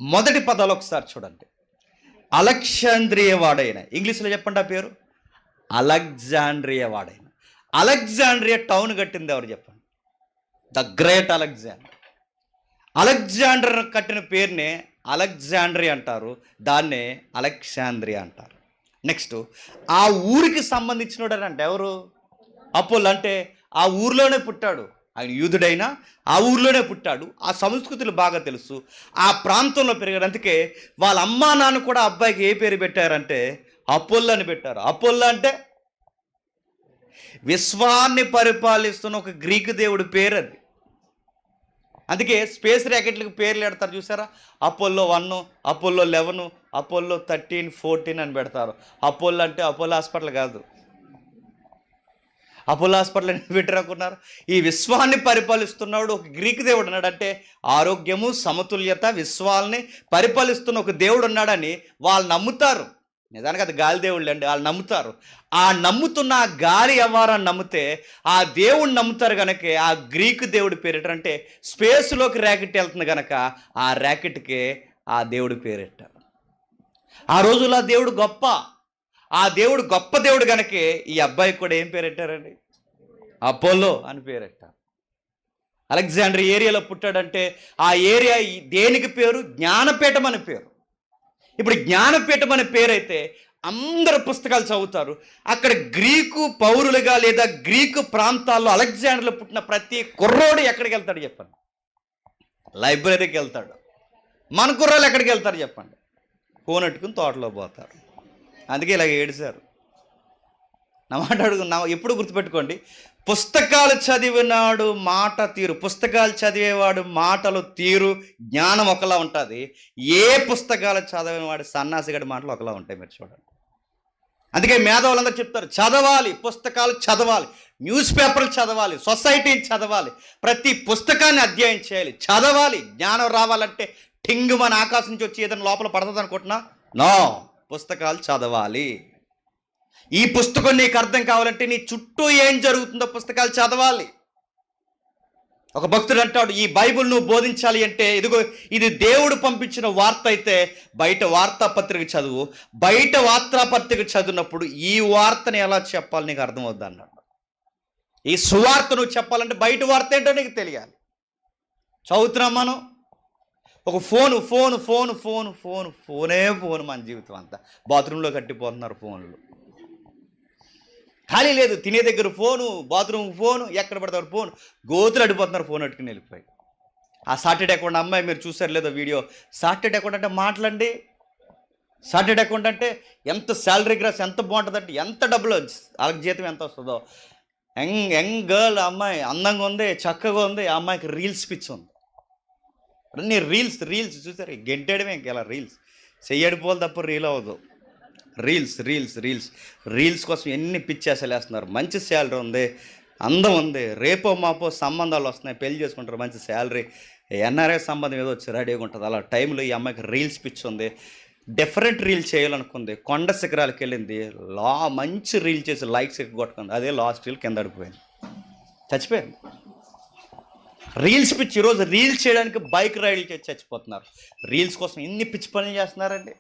మొదటి పదాలు ఒకసారి చూడండి. అలెగ్జాంద్రియ వాడైన, ఇంగ్లీష్లో చెప్పండి ఆ పేరు, అలెగ్జాండ్రియ వాడైన. అలెగ్జాండ్రియా టౌన్ కట్టింది ఎవరు చెప్పండి? The great Alexander. అలెగ్జాండర్ కట్టిన పేరునే అలెగ్జాండ్రియా అంటారు, దాన్నే అలెగ్జాంద్రియా అంటారు. నెక్స్ట్, ఆ ఊరికి సంబంధించినోడు అంటే ఎవరు? అపోల్లో. అంటే ఆ ఊర్లోనే పుట్టాడు ఆయన. యూదుడైనా ఆ ఊర్లోనే పుట్టాడు. ఆ సంస్కృతులు బాగా తెలుసు, ఆ ప్రాంతంలో పెరిగాడు. అందుకే వాళ్ళ అమ్మా నాన్న కూడా అబ్బాయికి ఏ పేరు పెట్టారంటే అపోల్లో అని పెట్టారు. అపోల్లో అంటే విశ్వాన్ని పరిపాలిస్తున్న ఒక గ్రీకు దేవుడి పేరు అది. అందుకే స్పేస్ ర్యాకెట్లకు పేర్లు పెడతారు చూసారా? అపోల్లో 1, అపోల్లో 11, అపోల్లో 13, 14 అని పెడతారు. అపోల్లో అంటే అపోలో హాస్పిటల్ కాదు. అపోలో హాస్పిటల్ అని పెట్టారనుకున్నారు? ఈ విశ్వాన్ని పరిపాలిస్తున్నాడు ఒక గ్రీకు దేవుడు ఉన్నాడు. అంటే ఆరోగ్యము, సమతుల్యత, విశ్వాల్ని పరిపాలిస్తున్న ఒక దేవుడు ఉన్నాడని వాళ్ళు నమ్ముతారు. నిజానికి అది గాలి దేవుళ్ళు అండి, వాళ్ళు నమ్ముతారు. ఆ నమ్ముతున్న ఆ గాలి వ్యవహారాన్ని నమ్మితే ఆ దేవుడిని నమ్ముతారు కనుక ఆ గ్రీకు దేవుడి పేరేటంటే స్పేస్లోకి ర్యాకెట్ వెళ్తుంది కనుక ఆ ర్యాకెట్కే ఆ దేవుడి పేరెట్టారు. ఆ రోజుల్లో ఆ దేవుడు గొప్ప, ఆ దేవుడు గొప్ప దేవుడు కనుకే ఈ అబ్బాయికి కూడా ఏం పేరెట్టారండి? అపోలో అని పేరెట్టారు. అలెగ్జాండర్ ఏరియాలో పుట్టాడంటే ఆ ఏరియా దేనికి పేరు? జ్ఞానపీఠం అని పేరు. ఇప్పుడు జ్ఞానపీఠం అనే పేరైతే అందరు పుస్తకాలు చదువుతారు. అక్కడ గ్రీకు పౌరులుగా లేదా గ్రీకు ప్రాంతాల్లో అలెగ్జాండర్లో పుట్టిన ప్రతి కుర్రోడు ఎక్కడికి వెళ్తాడు చెప్పండి? లైబ్రరీకి వెళ్తాడు. మన కుర్రోళ్ళు ఎక్కడికి వెళ్తారు చెప్పండి? ఫోన్ పెట్టుకుని తోటలో పోతారు. అందుకే ఇలాగ ఏడిశారు. నా మాట ఎప్పుడు గుర్తుపెట్టుకోండి, పుస్తకాలు చదివినాడు మాట తీరు, పుస్తకాలు చదివేవాడు మాటలు తీరు జ్ఞానం ఒకలా ఉంటుంది. ఏ పుస్తకాలు చదివిన వాడు సన్నాసిగడి మాటలు ఒకలా ఉంటాయి. మీరు చూడండి. అందుకే మేధావులందరూ చెప్తారు చదవాలి, పుస్తకాలు చదవాలి, న్యూస్ పేపర్లు చదవాలి, సొసైటీని చదవాలి, ప్రతి పుస్తకాన్ని అధ్యయనం చేయాలి, చదవాలి. జ్ఞానం రావాలంటే టింగు మన ఆకాశం నుంచి వచ్చి ఏదైనా లోపల పడుతుంది అనుకుంటున్నా? నో, పుస్తకాలు చదవాలి. ఈ పుస్తకం నీకు అర్థం కావాలంటే నీ చుట్టూ ఏం జరుగుతుందో పుస్తకాలు చదవాలి. ఒక భక్తుడు అంటాడు, ఈ బైబిల్ నువ్వు బోధించాలి అంటే ఇదిగో ఇది దేవుడు పంపించిన వార్త అయితే బయట వార్తాపత్రిక చదువు. బయట వార్తాపత్రిక చదివినప్పుడు ఈ వార్తని ఎలా చెప్పాలి నీకు అర్థమవుద్ది అన్నాడు. ఈ సువార్త నువ్వు చెప్పాలంటే బయట వార్త ఏంటో నీకు తెలియాలి. చదువుతున్నాం మనం ఒక ఫోనే మన జీవితం అంతా. బాత్రూంలో కట్టిపోతున్నారు ఫోన్లు. ఖాళీ లేదు, తినే దగ్గర ఫోను, బాత్రూమ్ ఫోను, ఎక్కడ పడతారు ఫోన్, గోతులు అడిపోతున్నారు ఫోన్ అట్టుకుని వెళ్ళిపోయి. ఆ సాటర్డే అకౌంట్ అమ్మాయి మీరు చూసారు లేదో వీడియో. సాటర్డే అకౌంట్ అంటే మాటలండి. సాటర్డే అకౌంట్ అంటే ఎంత శాలరీ గ్రాస్ ఎంత బాగుంటుందంటే ఎంత డబ్బులు వాళ్ళకి జీతం ఎంత వస్తుందో. యంగ్ గర్ల్ అమ్మాయి అందంగా ఉంది, చక్కగా ఉంది. ఆ అమ్మాయికి రీల్స్ పిచ్చి ఉంది. అన్నీ రీల్స్ చూసారు, గెంటేయడమే ఇంకెలా రీల్స్ చెయ్యడిపోవాలి తప్ప రీల్ అవ్వదు. రీల్స్ కోసం ఎన్ని పిచ్చేసలు వేస్తున్నారు. మంచి శాలరీ ఉంది, అందం ఉంది, రేపో మాపో సంబంధాలు వస్తున్నాయి, పెళ్లి చేసుకుంటారు, మంచి శాలరీ, ఎన్ఆర్ఐ సంబంధం ఏదో వచ్చి రెడీగా ఉంటుంది. అలా టైంలో ఈ అమ్మాయికి రీల్స్ పిచ్చి ఉంది. డిఫరెంట్ రీల్ చేయాలనుకుంది, కొండ శిఖరాలకు వెళ్ళింది, మంచి రీల్ చేసి లైక్స్ ఎక్కువ కొట్టుకుంది. అదే లాస్ట్ రీల్ కింద అడిపోయింది, చచ్చిపోయింది. రీల్స్ పిచ్చి. ఈరోజు రీల్స్ చేయడానికి బైక్ రైడ్లు చేసి చచ్చిపోతున్నారు. రీల్స్ కోసం ఎన్ని పిచ్చి పనులు చేస్తున్నారండి.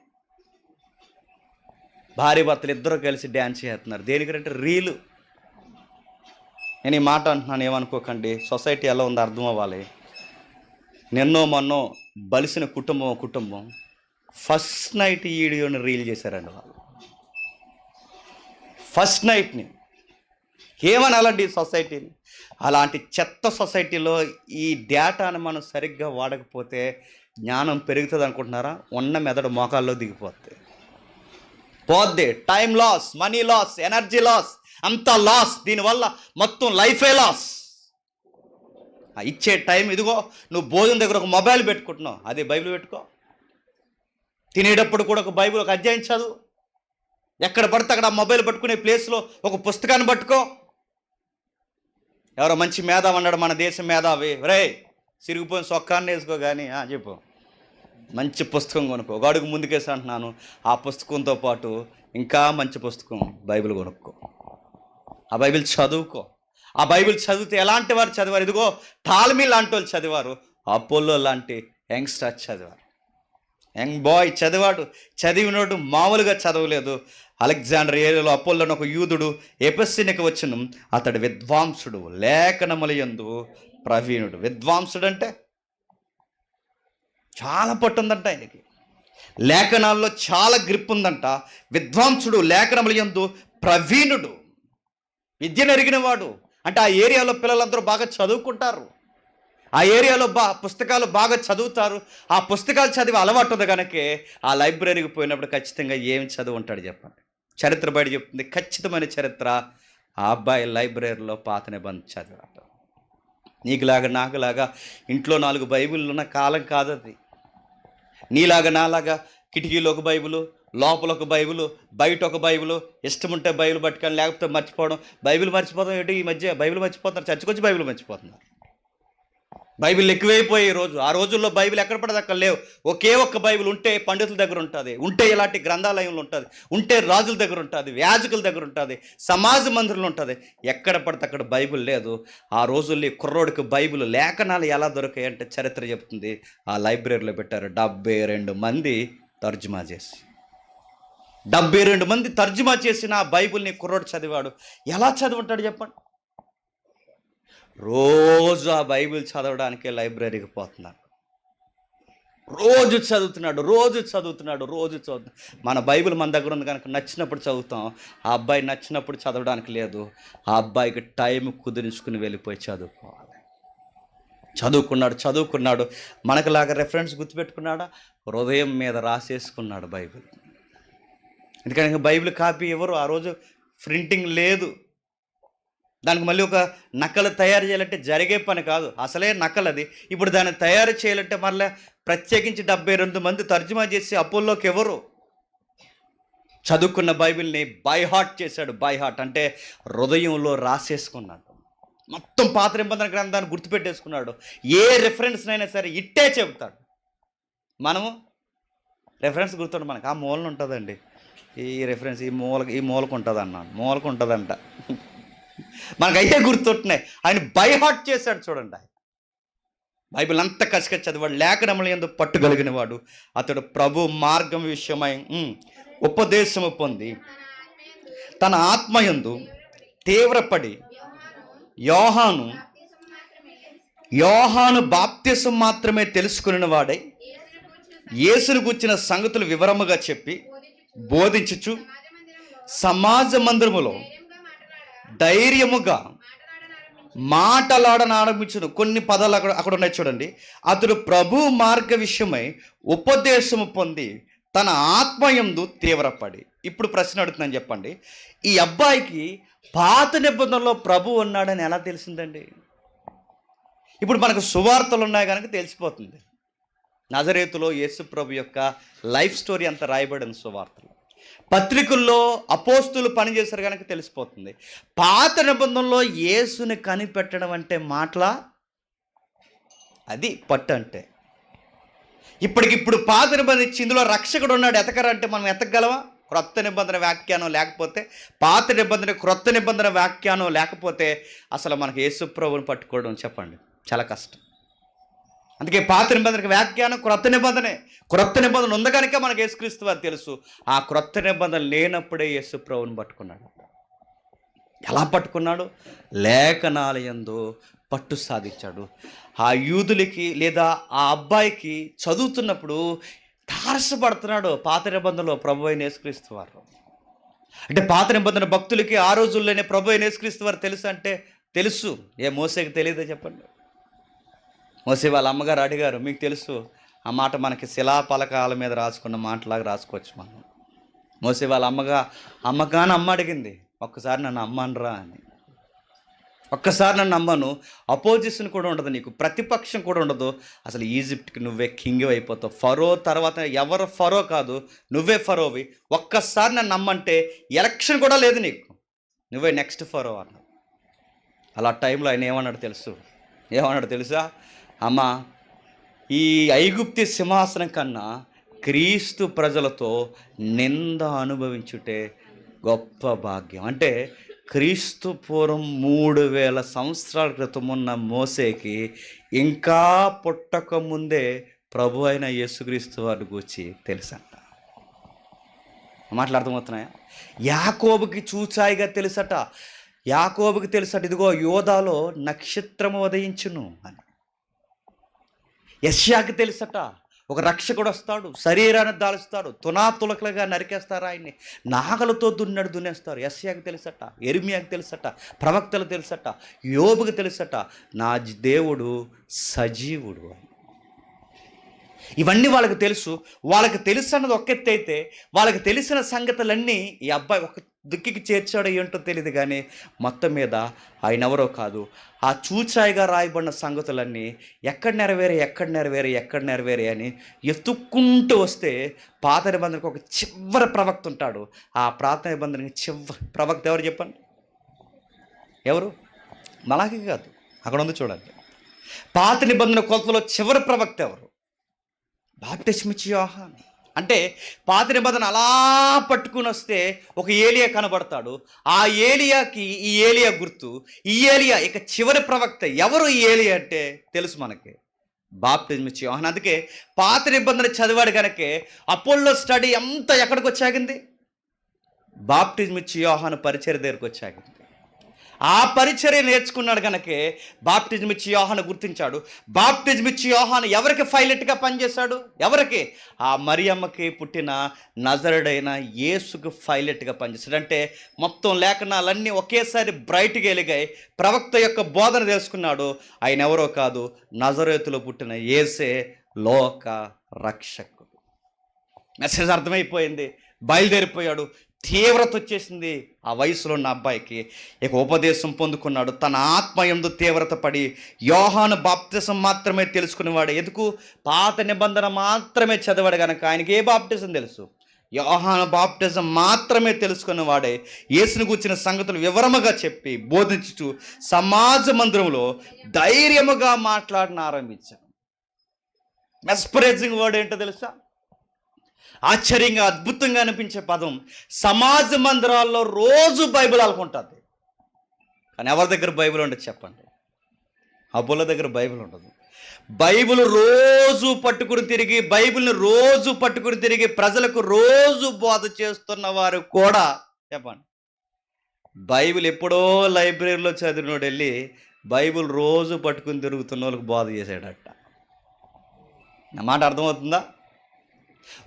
భార్య భర్తలు ఇద్దరు కలిసి డ్యాన్స్ చేస్తున్నారు. దేనికంటే రీలు. నేను ఈ మాట అంటున్నాను, ఏమనుకోకండి. సొసైటీ ఎలా ఉందో అర్థం అవ్వాలి. నిన్నో మొన్నో బలిసిన కుటుంబం ఫస్ట్ నైట్ ఈ వీడియోని రీల్ చేశారండి వాళ్ళు. ఫస్ట్ నైట్ని ఏమనాలండి ఈ సొసైటీని? అలాంటి చెత్త సొసైటీలో ఈ డేటాను మనం సరిగ్గా వాడకపోతే జ్ఞానం పెరుగుతుంది అనుకుంటున్నారా? ఉన్న మెదడు మోకాల్లో దిగిపోద్ది, పోద్ది. Time loss, money loss, energy loss, అంతా లాస్. దీనివల్ల మొత్తం లైఫే లాస్. ఇచ్చే టైం ఇదిగో, నువ్వు భోజనం దగ్గర ఒక మొబైల్ పెట్టుకుంటున్నావు, అదే బైబిల్ పెట్టుకో. తినేటప్పుడు కూడా ఒక బైబిల్, ఒక అధ్యాయం చదువు. ఎక్కడ పడితే అక్కడ మొబైల్ పట్టుకునే ప్లేస్లో ఒక పుస్తకాన్ని పట్టుకో. ఎవరో మంచి మేధావి అన్నాడు, మన దేశం మేధావి, రే సిరిగిపోయిన సొక్కాన్ని వేసుకో కానీ చెప్పు, మంచి పుస్తకం కొనుక్కో. ఒక అడుగు ముందుకేసి అంటున్నాను, ఆ పుస్తకంతో పాటు ఇంకా మంచి పుస్తకం బైబిల్ కొనుక్కో. ఆ బైబిల్ చదువుకో. ఆ బైబిల్ చదివితే ఎలాంటి వారు చదివారు? ఇదిగో టాల్మీ లాంటి వాళ్ళు చదివారు, అపోలో లాంటి యంగ్స్టర్ చదివారు. యంగ్ బాయ్ చదివాడు. చదివినోడు మామూలుగా చదవలేదు. అలెగ్జాండర్ ఏరియాలో అపోలోని ఒక యూదుడు ఎపెస్సీనికి వచ్చును. అతడు విద్వాంసుడు, లేఖనముల యందు ప్రవీణుడు. విద్వాంసుడు అంటే చాలా పట్టు ఉందంట ఆయనకి, లేఖనాల్లో చాలా గ్రిప్ ఉందంట. విద్వాంసుడు, లేఖనముల యందు ప్రవీణుడు, విద్యను ఎరిగినవాడు. అంటే ఆ ఏరియాలో పిల్లలందరూ బాగా చదువుకుంటారు, ఆ ఏరియాలో పుస్తకాలు బాగా చదువుతారు. ఆ పుస్తకాలు చదివి అలవాటు ఉంది కనుకే ఆ లైబ్రరీకి పోయినప్పుడు ఖచ్చితంగా ఏం చదువు ఉంటాడు చెప్పండి? చరిత్ర బయట చెప్తుంది, ఖచ్చితమైన చరిత్ర. ఆ అబ్బాయి లైబ్రరీలో పాత నిబంధన చదివాడు. నీకులాగా నాకులాగా ఇంట్లో 4 బైబిళ్ళు ఉన్న కాలం కాదు అది. నీలాగా నాలాగా కిటికీలో ఒక బైబిలు, లోపల ఒక బైబిలు, బయట ఒక బైబిలు, ఇష్టం ఉంటే బైబిల్ పట్టుకొని లేకపోతే మర్చిపోవడం. బైబిల్ మర్చిపోతాం ఏంటి ఈ మధ్య? బైబిల్ మర్చిపోతున్నారు, చర్చకొచ్చి బైబిల్ మర్చిపోతున్నారు. బైబిల్ ఎక్కువైపోయి ఈ రోజు. ఆ రోజుల్లో బైబిల్ ఎక్కడ పడితే అక్కడ లేవు. ఒకే ఒక్క బైబిల్ ఉంటే పండితుల దగ్గర ఉంటుంది, ఉంటే ఇలాంటి గ్రంథాలయంలో ఉంటుంది, ఉంటే రాజుల దగ్గర ఉంటుంది, యాజకుల దగ్గర ఉంటుంది, సమాజ మందిరంలో ఉంటుంది. ఎక్కడ పడితే అక్కడ బైబిల్ లేదు. ఆ రోజుల్లో కుర్రోడికి బైబిల్ లేఖనాలు ఎలా దొరికాయి అంటే చరిత్ర చెప్తుంది, ఆ లైబ్రరీలో పెట్టారు. 72 మంది తర్జుమా చేసి, 72 మంది తర్జుమా చేసిన ఆ బైబిల్ని కుర్రోడు చదివాడు. ఎలా చదువుంటాడు చెప్పండి? రోజు ఆ బైబిల్ చదవడానికే లైబ్రరీకి పోతున్నాడు. రోజు చదువుతున్నాడు. మన బైబిల్ మన దగ్గర ఉంది కనుక నచ్చినప్పుడు చదువుతాం. ఆ అబ్బాయి నచ్చినప్పుడు చదవడానికి లేదు. ఆ అబ్బాయికి టైం కుదిరించుకుని వెళ్ళిపోయి చదువుకోవాలి. చదువుకున్నాడు. మనకులాగా రెఫరెన్స్ గుర్తుపెట్టుకున్నాడా? హృదయం మీద రాసేసుకున్నాడు బైబిల్. ఎందుకంటే బైబిల్ కాపీ ఎవరు? ఆ రోజు ప్రింటింగ్ లేదు. దానికి మళ్ళీ ఒక నకలు తయారు చేయాలంటే జరిగే పని కాదు, అసలే నకలు అది. ఇప్పుడు దాన్ని తయారు చేయాలంటే మళ్ళీ ప్రత్యేకించి 72 మంది తర్జుమా చేసి అపోలోకి ఎవరు? చదువుకున్న బైబిల్ని బై హార్ట్ చేశాడు. బై హార్ట్ అంటే హృదయంలో రాసేసుకున్నాడు. మొత్తం పాత నిబంధన గ్రంథాన్ని గుర్తుపెట్టేసుకున్నాడు. ఏ రెఫరెన్స్నైనా సరే ఇట్టే చెబుతాడు. మనము రెఫరెన్స్ గుర్తుండదు మనకు. ఆ మూలన ఉంటుందండి ఈ రెఫరెన్స్, ఈ మూలకు ఉంటుంది అన్నాను, మూలకు ఉంటుందంట. మనకు అయ్యే గుర్తుంటున్నాయి. ఆయన బై హార్ట్ చేశాడు చూడండి. ఆయన బైబిల్ అంతా కసిగా చదివాడు, లేఖనముల యందు పట్టుగలిగిన వాడు. అతడు ప్రభు మార్గం విషయమై ఉపదేశము పొంది తన ఆత్మయందు తీవ్రపడి యోహాను బాప్తిసం మాత్రమే తెలుసుకుని వాడై యేసును గూర్చిన సంగతులు వివరముగా చెప్పి బోధించుచు సమాజ మందిరములో ధైర్యముగా మాటలాడనారంభించును. కొన్ని పదాలు అక్కడ ఉన్నాయి చూడండి. అతడు ప్రభు మార్గ విషయమై ఉపదేశము పొంది తన ఆత్మయందు తీవ్రపడి. ఇప్పుడు ప్రశ్న అడుగుతున్నాను చెప్పండి, ఈ అబ్బాయికి పాత నిబంధనలో ప్రభు ఉన్నాడని ఎలా తెలిసిందండి? ఇప్పుడు మనకు సువార్తలు ఉన్నాయి కనుక తెలిసిపోతుంది. నజరేతులో యేసు ప్రభు యొక్క లైఫ్ స్టోరీ అంతా రాయబడింది సువార్తలు. పత్రికల్లో అపోస్తులు పనిచేశారు కనుక తెలిసిపోతుంది. పాత నిబంధనలో యేసుని కనిపెట్టడం అంటే మాటలా? అది పట్టు అంటే. ఇప్పటికిప్పుడు పాత నిబంధన ఇచ్చి ఇందులో రక్షకుడు ఉన్నాడు ఎతకరంటే మనం ఎతకగలవా? క్రొత్త నిబంధన వ్యాఖ్యానం లేకపోతే, పాత నిబంధన క్రొత్త నిబంధన వ్యాఖ్యానం లేకపోతే అసలు మనకు యేసు ప్రభువుని పట్టుకోవడం చెప్పండి చాలా కష్టం. అందుకే పాత నిబంధనకి వ్యాఖ్యానం క్రొత్త నిబంధన ఉంది కనుక మనకు యేసుక్రీస్తు వారు తెలుసు. ఆ క్రొత్త నిబంధన లేనప్పుడే యేసు ప్రభువుని పట్టుకున్నాడు. ఎలా పట్టుకున్నాడు? లేఖనాలయందు పట్టు సాధించాడు. ఆ యూదులకి లేదా ఆ అబ్బాయికి చదువుతున్నప్పుడు తారసపడుతున్నాడు పాత నిబంధనలో ప్రభు అయిన యేసుక్రీస్తు వారు. అంటే పాత నిబంధన భక్తులకి ఆ రోజుల్లోనే ప్రభు అయిన యేసుక్రీస్తు వారు తెలుసు అంటే తెలుసు. ఏ మోసేకి తెలియదో చెప్పండి? మోసే వాళ్ళ అమ్మగారు అడిగారు, మీకు తెలుసు. ఆ మాట మనకి శిలాపలకాల మీద రాసుకున్న మాటలాగా రాసుకోవచ్చు మనం. మోసే వాళ్ళ అమ్మగాని అమ్మ అడిగింది, ఒక్కసారి నన్ను అమ్మనరా అని. ఒక్కసారి నన్ను అమ్మను, అపోజిషన్ కూడా ఉండదు, నీకు ప్రతిపక్షం కూడా ఉండదు. అసలు ఈజిప్ట్కి నువ్వే కింగ్ అయిపోతావు. ఫరో తర్వాత ఎవరు ఫరో కాదు, నువ్వే ఫరోవి. ఒక్కసారి నన్ను నమ్మంటే ఎలక్షన్ కూడా లేదు నీకు, నువ్వే నెక్స్ట్ ఫరో అన్నాడు. అలా టైంలో ఆయన ఏమన్నాడు తెలుసా? అమ్మ, ఈ ఐగుప్తి సింహాసనం కన్నా క్రీస్తు ప్రజలతో నింద అనుభవించుటే గొప్ప భాగ్యం. అంటే క్రీస్తు పూర్వం 3000 సంవత్సరాల క్రితం ఉన్న మోసేకి ఇంకా పుట్టక ముందే ప్రభు అయిన యేసుక్రీస్తు వారి గురించి తెలుసంట. మాటలు అర్థమవుతున్నాయా? యాకోబుకి చూచాయిగా తెలుసట. యాకోబుకి తెలుసట, ఇదిగో యోధాలో నక్షత్రము ఉదయించును అని. యెషయాకి తెలుసట, ఒక రక్షకుడు వస్తాడు, శరీరాన్ని దాలుస్తాడు, తునాతులకలుగా నరికేస్తారు ఆయన్ని, నాగలతో దున్నేస్తారు. యెషయాకి తెలుసట, యెరెమీయాకి తెలుసట, ప్రవక్తలు తెలుసట, యోబుకి తెలుసట, నా దేవుడు సజీవుడు అని. ఇవన్నీ వాళ్ళకి తెలుసు. వాళ్ళకి తెలుసు అన్నది ఒక ఎత్తు అయితే, వాళ్ళకి తెలిసిన సంగతులన్నీ ఈ అబ్బాయి ఒక దిక్కుకి చేర్చాడో ఏంటో తెలియదు, కానీ మొత్తం మీద ఆయన ఎవరో కాదు. ఆ చూచాయిగా రాయబడిన సంగతులన్నీ ఎక్కడ నెరవేరే అని ఎత్తుక్కుంటూ వస్తే పాత నిబంధనకు ఒక చివరి ప్రవక్త ఉంటాడు. ఆ పాత నిబంధనకి చివరి ప్రవక్త ఎవరు చెప్పండి? ఎవరు? మలాకి కాదు, అక్కడ ఉంది చూడండి. పాత నిబంధన కొలతలో చివరి ప్రవక్త ఎవరు? బాప్తిస్మిచ్చి యోహాను. అంటే పాత నిబంధన అలా పట్టుకుని వస్తే ఒక ఏలియా కనబడతాడు. ఆ ఏలియాకి ఈ ఏలియా గుర్తు. ఈ ఏలియా ఇక చివరి ప్రవక్త. ఎవరు ఈ ఏలియా అంటే తెలుసు మనకి, బాప్తిస్మిచ్చి యోహాను. అందుకే పాత నిబంధన చదివాడు కనుకే అపోల్లో స్టడీ అంతా ఎక్కడికి వచ్చాగింది? బాప్తిస్మిచ్చి యోహాను పరిచర్య దగ్గరికి వచ్చాగింది. ఆ పరిచర్య నేర్చుకున్నాడు కనుకే బాప్టిజం ఇచ్చి యోహాను గుర్తించాడు. బాప్టిజం ఇచ్చి యోహాను ఎవరికి పైలట్గా పనిచేశాడు? ఎవరికి? ఆ మరియమ్మకి పుట్టిన నజరుడైన యేసుకు పైలట్గా పనిచేశాడు. అంటే మొత్తం లేఖనాలన్నీ ఒకేసారి బ్రైట్గా వెలిగాయి. ప్రవక్త యొక్క బోధన తెలుసుకున్నాడు. ఆయన ఎవరో కాదు, నజరేతులో పుట్టిన యేసే లోక రక్షకుడు. మెసేజ్ అర్థమైపోయింది. బయలుదేరిపోయాడు. తీవ్రత వచ్చేసింది ఆ వయసులో ఉన్న అబ్బాయికి. ఇక ఉపదేశం పొందుకున్నాడు. తన ఆత్మయందు తీవ్రత పడి యోహాను బాప్తిజం మాత్రమే తెలుసుకునేవాడు. ఎందుకు? పాత నిబంధన మాత్రమే చదివాడు కనుక ఆయనకి ఏ బాప్టిజం తెలుసు? యోహాను బాప్టిజం మాత్రమే తెలుసుకున్నవాడే యేసుని గూర్చిన సంగతులు వివరముగా చెప్పి బోధించుతూ సమాజ మందిరంలో ధైర్యముగా మాట్లాడన ఆరంభించాడు. మెస్పరైజింగ్ వర్డ్ ఏంటో తెలుసా? ఆశ్చర్యంగా అద్భుతంగా అనిపించే పదం. సమాజ మందిరాల్లో రోజు బైబిల్ ఆడుకుంటుంది, కానీ ఎవరి దగ్గర బైబిల్ ఉండదు చెప్పండి? అబ్బుల దగ్గర బైబిల్ ఉండదు. బైబిల్ రోజు పట్టుకుని తిరిగి, బైబిల్ని రోజు పట్టుకుని తిరిగి ప్రజలకు రోజు బోధ చేస్తున్న వారు కూడా చెప్పండి, బైబిల్ ఎప్పుడో లైబ్రరీలో చదివినోడు వెళ్ళి బైబిల్ రోజు పట్టుకుని తిరుగుతున్న వాళ్ళకి బోధ చేశాడట. నా మాట అర్థమవుతుందా?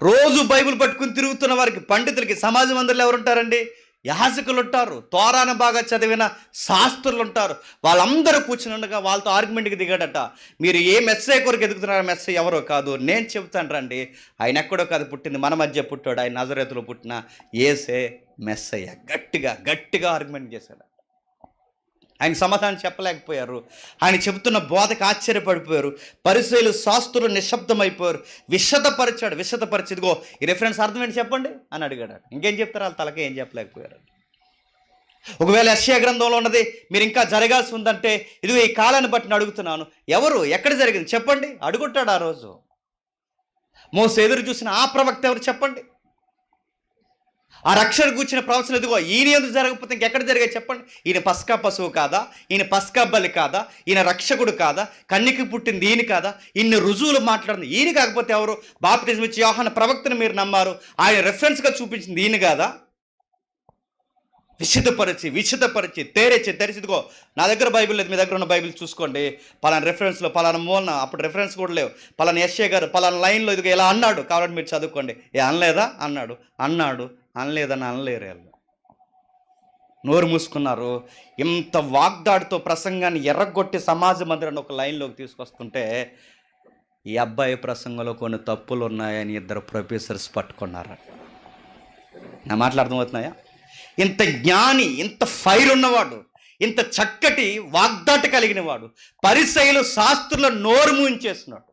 రోజు బైబిల్ పట్టుకుని తిరుగుతున్న వారికి, పండితులకి సమాజ మందిరంలో ఎవరు ఉంటారండి? యాజకులు ఉంటారు, తోరాను బాగా చదివిన శాస్త్రులు ఉంటారు. వాళ్ళందరూ కూర్చుని ఉండగా వాళ్ళతో ఆర్గ్యుమెంట్కి దిగాడట. మీరు ఏ మెస్సయ్య కొరకు ఎదుగుతున్నారు? మెస్సయ్య ఎవరో కాదు, నేను చెప్తాను రండి. ఆయన ఎక్కడో కాదు పుట్టింది, మన మధ్య పుట్టాడు. ఆయన నజరేతులో పుట్టిన యేసే మెస్సయ్య. గట్టిగా ఆర్గ్యుమెంట్ చేశాడు. ఆయన సమాధానం చెప్పలేకపోయారు. ఆయన చెబుతున్న బోధకు ఆశ్చర్యపడిపోయారు. పరిసయ్యులు శాస్త్రులు నిశ్శబ్దమైపోయారు. విషదపరిచి ఇదిగో ఈ రెఫరెన్స్ అర్థం ఏంటి చెప్పండి అని అడిగాడు. ఇంకేం చెప్తారు? వాళ్ళ తలకే ఏం చెప్పలేకపోయారు. ఒకవేళ యెషయా గ్రంథంలో ఉన్నది మీరు ఇంకా జరగాల్సి ఉందంటే ఇదిగో ఈ కాలాన్ని బట్టి అడుగుతున్నాను, ఎవరు ఎక్కడ జరిగింది చెప్పండి అడుగుంటాడు. ఆ రోజు మోసే ఎదురు చూసిన ఆ ప్రవక్త ఎవరు చెప్పండి? ఆ రక్షణ కూర్చిన ప్రవచనం ఇదిగో ఈయన ఎందుకు జరగకపోతే ఇంకెక్కడ జరిగాయి చెప్పండి? ఈయన పస్కా పశువు కాదా? ఈయన పస్కా బలి కాదా? ఈయన రక్షకుడు కాదా? కన్యకి పుట్టింది ఈయన కాదా? ఇన్ని రుజువులు మాట్లాడింది ఈయన కాకపోతే ఎవరు? బాప్తిజం ఇచ్చి యోహాను ప్రవక్తను మీరు నమ్మారు, ఆయన రెఫరెన్స్గా చూపించింది ఈయన కాదా? విశుద్ధపరిచి తెరిచి ఇదిగో నా దగ్గర బైబిల్ లేదు, మీ దగ్గర ఉన్న బైబిల్ చూసుకోండి. పలానా రెఫరెన్స్లో పలానా మూలన, అప్పుడు రెఫరెన్స్ కూడా లేవు, పలానా యెషయా గారు పలానా లైన్లో ఇదిగో ఇలా అన్నాడు, కావాలంటే మీరు చదువుకోండి. అనలేదా? అన్నాడు అనలేదని అనలేరు వాళ్ళు. నోరు మూసుకున్నారు. ఇంత వాగ్దాడితో ప్రసంగాన్ని ఎర్రగొట్టి సమాజ మందిరాన్ని ఒక లైన్లోకి తీసుకొస్తుంటే ఈ అబ్బాయి ప్రసంగంలో కొన్ని తప్పులు ఉన్నాయని ఇద్దరు ప్రొఫెసర్స్ పట్టుకున్నారు. నా మాటలు అర్థమవుతున్నాయా? ఇంత జ్ఞాని, ఇంత ఫైర్ ఉన్నవాడు, ఇంత చక్కటి వాగ్దాట కలిగిన వాడు పరిసయ్యులు శాస్త్రుల నోరు మూయించేస్తున్నాడు.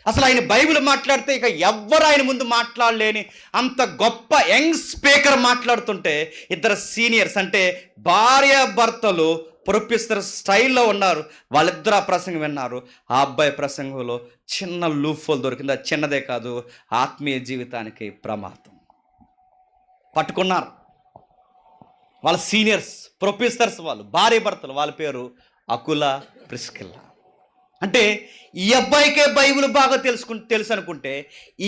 అసలు ఆయన బైబిల్ మాట్లాడితే ఇక ఎవ్వరు ఆయన ముందు మాట్లాడలేని అంత గొప్ప యంగ్ స్పీకర్ మాట్లాడుతుంటే ఇద్దరు సీనియర్స్ అంటే భార్యాభర్తలు ప్రొఫెసర్ స్టైల్లో ఉన్నారు. వాళ్ళిద్దరు ఆ ప్రసంగం విన్నారు. ఆ అబ్బాయి ప్రసంగంలో చిన్న లూఫోల్ దొరికింది. అది చిన్నదే కాదు, ఆత్మీయ జీవితానికి ప్రమాదం. పట్టుకున్నారు వాళ్ళ సీనియర్స్ ప్రొఫెసర్స్, వాళ్ళు భార్యాభర్తలు. వాళ్ళ పేరు అకుల, ప్రిస్కిల్లా. అంటే ఈ అబ్బాయికే బైబిల్ బాగా తెలుసు అనుకుంటే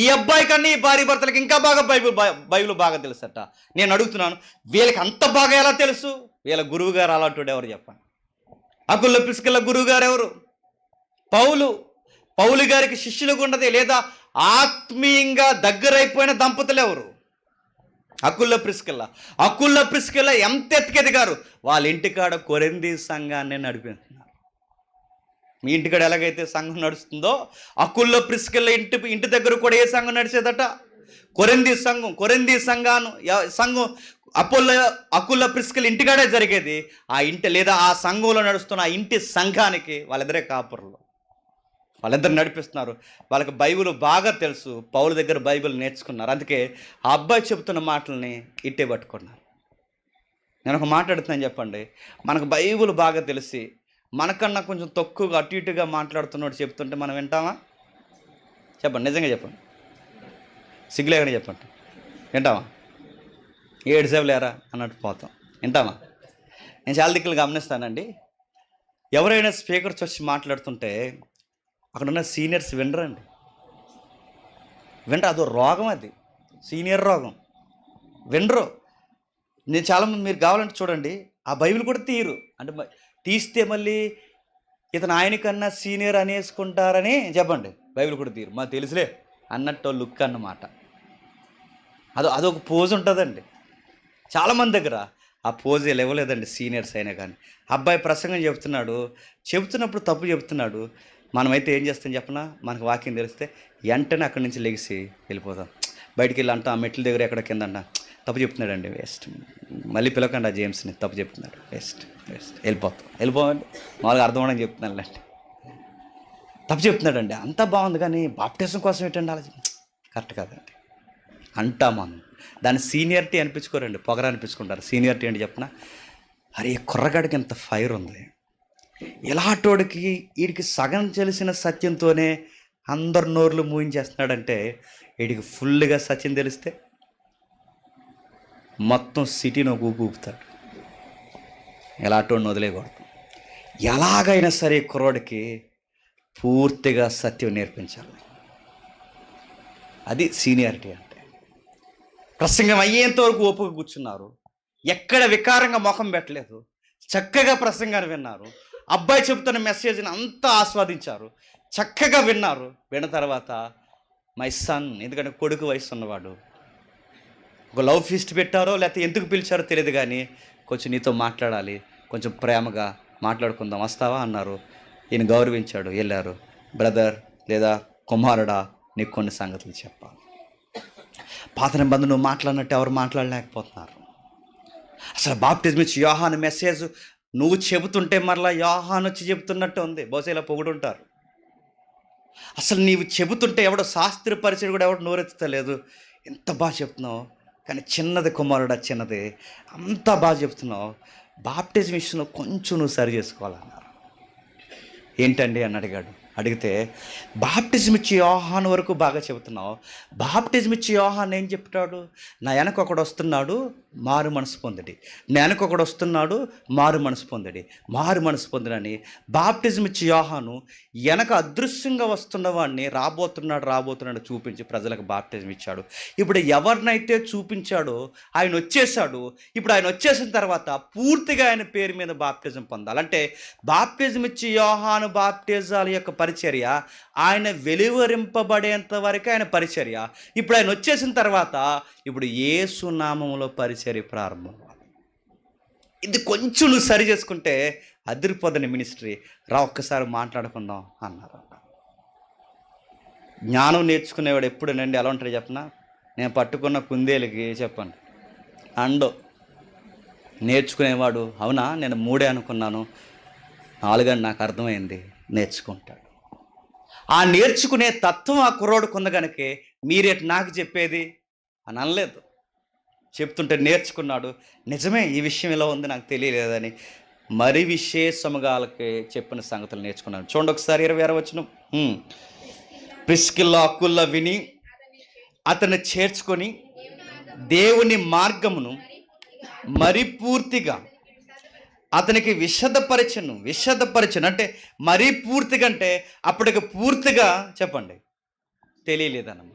ఈ అబ్బాయి కన్నా ఈ భార్య భర్తలకు ఇంకా బాగా బైబిల్ బాగా తెలుసట. నేను అడుగుతున్నాను, వీళ్ళకి అంత బాగా ఎలా తెలుసు? వీళ్ళ గురువు గారు అలాంటి ఎవరు చెప్పండి? అకుల, ప్రిస్కిల్లా గురువు గారు ఎవరు? పౌలు గారికి శిష్యులుగా ఉన్నది లేదా ఆత్మీయంగా దగ్గరైపోయిన దంపతులు ఎవరు? అకుల, ప్రిస్కిల్లా ఎంత ఎత్తుకెదిగారు? వాళ్ళ ఇంటికాడ కొరింథీ సంఘాన్ని నడిపిస్తున్నారు. మీ ఇంటికాడ ఎలాగైతే సంఘం నడుస్తుందో అకుల, ప్రిస్కిల్లా ఇంటి దగ్గర కూడా ఏ సంఘం నడిచేదట? కొరింథీ సంఘం అకుల, ప్రిస్కిల్లా ఇంటికాడే జరిగేది. ఆ ఇంటి లేదా ఆ సంఘంలో నడుస్తున్న ఆ ఇంటి సంఘానికి వాళ్ళిద్దరే కాపురులు. వాళ్ళిద్దరు నడిపిస్తున్నారు. వాళ్ళకి బైబిల్ బాగా తెలుసు. పౌలు దగ్గర బైబిల్ నేర్చుకున్నారు. అందుకే ఆ అబ్బాయి చెబుతున్న మాటల్ని ఇట్టే పట్టుకున్నారు. నేను ఒక మాట్లాడుతున్నాను చెప్పండి. మనకు బైబిల్ బాగా తెలిసి మనకన్నా కొంచెం తక్కువగా అటు ఇటుగా మాట్లాడుతున్నాడు చెప్తుంటే మనం వింటామా? చెప్పండి, నిజంగా చెప్పండి, సిగ్గులేగానే చెప్పండి, వింటామా? 7 సేవలేరా అన్నట్టు పోతాం, వింటామా? నేను చాలా దిక్కులు గమనిస్తానండి. ఎవరైనా స్పీకర్స్ వచ్చి మాట్లాడుతుంటే అక్కడ ఉన్న సీనియర్స్ వినరండి. అదో రోగం, అది సీనియర్ రోగం. వినరు. నేను చాలామంది మీరు కావాలంటే చూడండి, ఆ బైబిల్ కూడా తీయరు. అంటే తీస్తే మళ్ళీ ఇతను ఆయనకన్నా సీనియర్ అనేసుకుంటారని చెప్పండి, బైబిల్ కూడా తీయరు. మాకు తెలుసులే అన్నట్టు లుక్ అన్నమాట. అదొక పోజ్ ఉంటుందండి చాలామంది దగ్గర. ఆ పోజ్ ఇవ్వలేదండి సీనియర్స్ అయినా కానీ. అబ్బాయి ప్రసంగం చెబుతున్నప్పుడు తప్పు చెబుతున్నాడు. మనమైతే ఏం చేస్తాం చెప్పనా? మనకు వాక్యం తెలిస్తే వెంటనే అక్కడి నుంచి లెగిసి వెళ్ళిపోతాం. బయటికి వెళ్ళి అంటాం, ఆ మెట్ల దగ్గర ఎక్కడ కింద అంట తప్పు చెప్తున్నాడండి, వేస్ట్, మళ్ళీ పిలవకండి ఆ జేమ్స్ని, తప్పు చెప్తున్నాడు, వేస్ట్, వెళ్ళిపోవండి. మామూలుగా అర్థమవడం చెప్తున్నాను అండి, తప్పు చెప్తున్నాడండి. అంతా బాగుంది కానీ బాప్టిజం కోసం ఏంటండి అలా? కరెక్ట్ కాదండి అంటాం మనం. దాన్ని సీనియారిటీ అనిపించుకోరండి, పొగర అనిపించుకుంటారు. సీనియారిటీ ఏంటి చెప్పనా? అరే కుర్రగాడికి ఎంత ఫైర్ ఉంది, ఇలాంటోడికి వీడికి సగం తెలిసిన సత్యంతోనే అందరు నోర్లు మూయించేస్తున్నాడంటే వీడికి ఫుల్గా సత్యం తెలిస్తే మొత్తం సిటీని ఊపుతాడు. ఎలాంటోడిని వదిలేకూడదు. ఎలాగైనా సరే కుర్రోడికి పూర్తిగా సత్యం నేర్పించాలి. అది సీనియారిటీ అంటే. ప్రసంగం అయ్యేంత వరకు ఓపిక కూర్చున్నారు. ఎక్కడ వికారంగా ముఖం పెట్టలేదు. చక్కగా ప్రసంగాన్ని విన్నారు. అబ్బాయి చెబుతున్న మెసేజ్ని అంతా ఆస్వాదించారు. చక్కగా విన్నారు. విన్న తర్వాత మై సన్, ఎందుకంటే కొడుకు వయసు ఉన్నవాడు, ఒక లవ్ ఫీస్ట్ పెట్టారో లేకపోతే ఎందుకు పిలిచారో తెలియదు కానీ కొంచెం నీతో మాట్లాడాలి, కొంచెం ప్రేమగా మాట్లాడుకుందాం, వస్తావా అన్నారు. ఈయన గౌరవించాడు. వెళ్ళారు. బ్రదర్ లేదా కుమారుడా, నీకు కొన్ని సంగతులు చెప్పాలి. పాత నిబంధన నువ్వు మాట్లాడినట్టు ఎవరు మాట్లాడలేకపోతున్నారు. అసలు బాప్టిజం ఇచ్చి యోహాను మెసేజ్ నువ్వు చెబుతుంటే మరలా యోహాను వచ్చి చెబుతున్నట్టు ఉంది. బహుశా ఇలా పొగుడుంటారు. అసలు నీవు చెబుతుంటే ఎవడో శాస్త్ర పరిచయం కూడా ఎవడో నోరెత్తలేదు. ఎంత బాగా చెప్తున్నావు, కానీ చిన్నది కుమారుడా, చిన్నది, అంత బాగా చెప్తున్నావు. బాప్టిజం విషయంలో కొంచెం నువ్వు సరి చేసుకోవాలన్నారు. ఏంటండి అని అడిగితే బాప్టిజం ఇచ్చి యోహాను వరకు బాగా చెబుతున్నావు. బాప్టిజం ఇచ్చి యోహాను ఏం చెప్తాడు? నా వెనక ఒకడు వస్తున్నాడు, మారు మనసు పొందడి. నా వెనక ఒకడు వస్తున్నాడు, మారు మనసు పొందడి. మారు మనసు పొందడని బాప్టిజం ఇచ్చి యోహాను వెనక అదృశ్యంగా వస్తున్న వాడిని రాబోతున్నాడు చూపించి ప్రజలకు బాప్టిజం ఇచ్చాడు. ఇప్పుడు ఎవరినైతే చూపించాడో ఆయన వచ్చేసాడు. ఇప్పుడు ఆయన వచ్చేసిన తర్వాత పూర్తిగా ఆయన పేరు మీద బాప్టిజం పొందాలంటే బాప్టిజం ఇచ్చి యోహాను బాప్టిజాల యొక్క పరిచర్య, ఆయన వెలువరింపబడేంత వరకు ఆయన పరిచర్య. ఇప్పుడు ఆయన వచ్చేసిన తర్వాత ఇప్పుడు యేసు నామములో పరిచర్య ప్రారంభం. ఇది కొంచెం నువ్వు సరి చేసుకుంటే అదిరిపోదని మినిస్ట్రీ, రా ఒక్కసారి మాట్లాడుకుందాం అన్నారు. జ్ఞానం నేర్చుకునేవాడు ఎప్పుడునండి ఎలా ఉంటాడు చెప్పనా? నేను పట్టుకున్న కుందేలుకి చెప్పండి అండో. నేర్చుకునేవాడు అవునా నేను 3 అనుకున్నాను, 4 అని నాకు అర్థమైంది, నేర్చుకుంటాడు. ఆ నేర్చుకునే తత్వం ఆ కుర్రోడుకు ఉంది కనుకే మీరేటి నాకు చెప్పేది అని అనలేదు. చెప్తుంటే నేర్చుకున్నాడు. నిజమే, ఈ విషయం ఇలా ఉంది నాకు తెలియలేదని మరి విశేషముగా వాళ్ళకి చెప్పిన సంగతులు నేర్చుకున్నాను. చూడండి ఒకసారి 26వ వచనం. ప్రిస్కిల్లా అకుల్లా విని అతన్ని చేర్చుకొని దేవుని మార్గమును మరి పూర్తిగా అతనికి విషదపరచను అంటే మరీ పూర్తిగా అంటే అప్పటికి పూర్తిగా చెప్పండి తెలియలేదన్నమాట.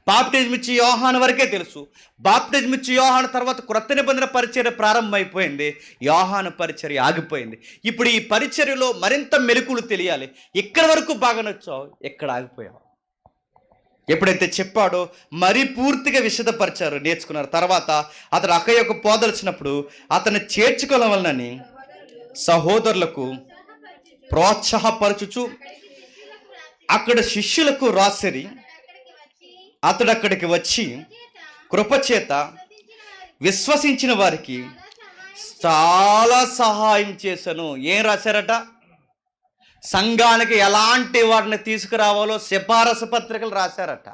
బాప్టిజం ఇచ్చి యోహాను వరకే తెలుసు. బాప్టిజం ఇచ్చి యోహాను తర్వాత క్రొత్త నిబంధన పరిచర్య ప్రారంభమైపోయింది, యోహాను పరిచర్య ఆగిపోయింది. ఇప్పుడు ఈ పరిచర్యలో మరింత మెలకులు తెలియాలి. ఇక్కడ వరకు బాగా నచ్చావు, ఎక్కడ ఆగిపోయావు. ఎప్పుడైతే చెప్పాడో మరీ పూర్తిగా విషదపరిచారు, నేర్చుకున్నారు. తర్వాత అతడు అక్కయ్యకు పోదలిచినప్పుడు అతను చేర్చుకోవాలని సహోదరులకు ప్రోత్సాహపరచుచు అక్కడ శిష్యులకు రాసిరి. అతడు అక్కడికి వచ్చి కృపచేత విశ్వసించిన వారికి చాలా సహాయం చేశాను. ఏం రాశారట? సంఘానికి ఎలాంటి వారిని తీసుకురావాలో సిఫారసు పత్రికలు రాశారట.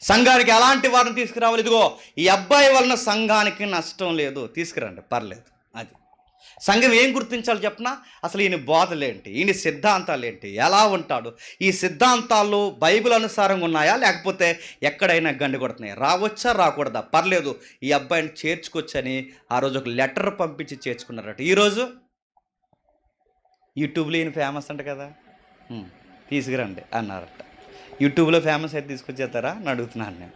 సంఘానికి ఎలాంటి వారిని తీసుకురావాలి, ఇదిగో ఈ అబ్బాయి వలన సంఘానికి నష్టం లేదు, తీసుకురండి, పర్లేదు. అది సంఘం ఏం గుర్తించాలి చెప్పనా? అసలు ఈయన బోధలేంటి, ఈయన సిద్ధాంతాలు ఏంటి, ఎలా ఉంటాడు, ఈ సిద్ధాంతాలు బైబిల్ అనుసారంగా ఉన్నాయా లేకపోతే ఎక్కడైనా గండి కొడుతున్నాయి, రావచ్చా రాకూడదా, పర్లేదు ఈ అబ్బాయిని చేర్చుకొచ్చని ఆ రోజు ఒక లెటర్ పంపించి చేర్చుకున్నారట. ఈరోజు యూట్యూబ్లో ఈయన ఫేమస్ అంట కదా, తీసుకురండి అన్నారట. యూట్యూబ్లో ఫేమస్ అయితే తీసుకొచ్చేస్తారా అని అడుగుతున్నాను నేను.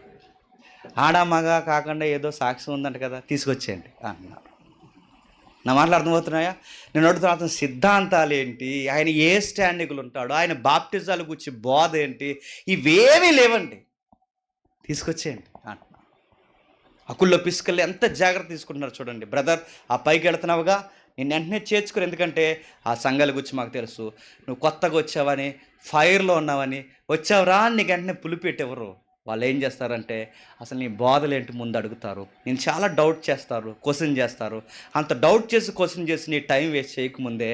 ఆడా మగ కాకుండా ఏదో సాక్ష్యం ఉందంట కదా, తీసుకొచ్చేయండి అన్నారు. నా మాటలు అర్థమవుతున్నాయా? నేను అడుగుతున్నా, అతని సిద్ధాంతాలు ఏంటి, ఆయన ఏ స్టాండింగ్లు ఉంటాడు, ఆయన బాప్టిజాల గురించి బోధ ఏంటి, ఇవేమీ లేవండి, తీసుకొచ్చేయండి అంటున్నా. అకుల్లో పిసుకల్ని ఎంత జాగ్రత్త తీసుకుంటున్నారు చూడండి. బ్రదర్ ఆ పైకి వెళుతున్నావుగా, నేను వెంటనే చేర్చుకుని, ఎందుకంటే ఆ సంఘాల గురించి మాకు తెలుసు, నువ్వు కొత్తగా వచ్చావని, ఫైర్లో ఉన్నావని, వచ్చావురా నీకు వెంటనే పులిపెట్టెవరు. వాళ్ళు ఏం చేస్తారంటే అసలు నీ బోధలు ఏంటి ముందు అడుగుతారు, నేను చాలా డౌట్ చేస్తారు, క్వశ్చన్ చేస్తారు. అంత డౌట్ చేసి క్వశ్చన్ చేసి నీ టైం వేస్ట్ చేయకముందే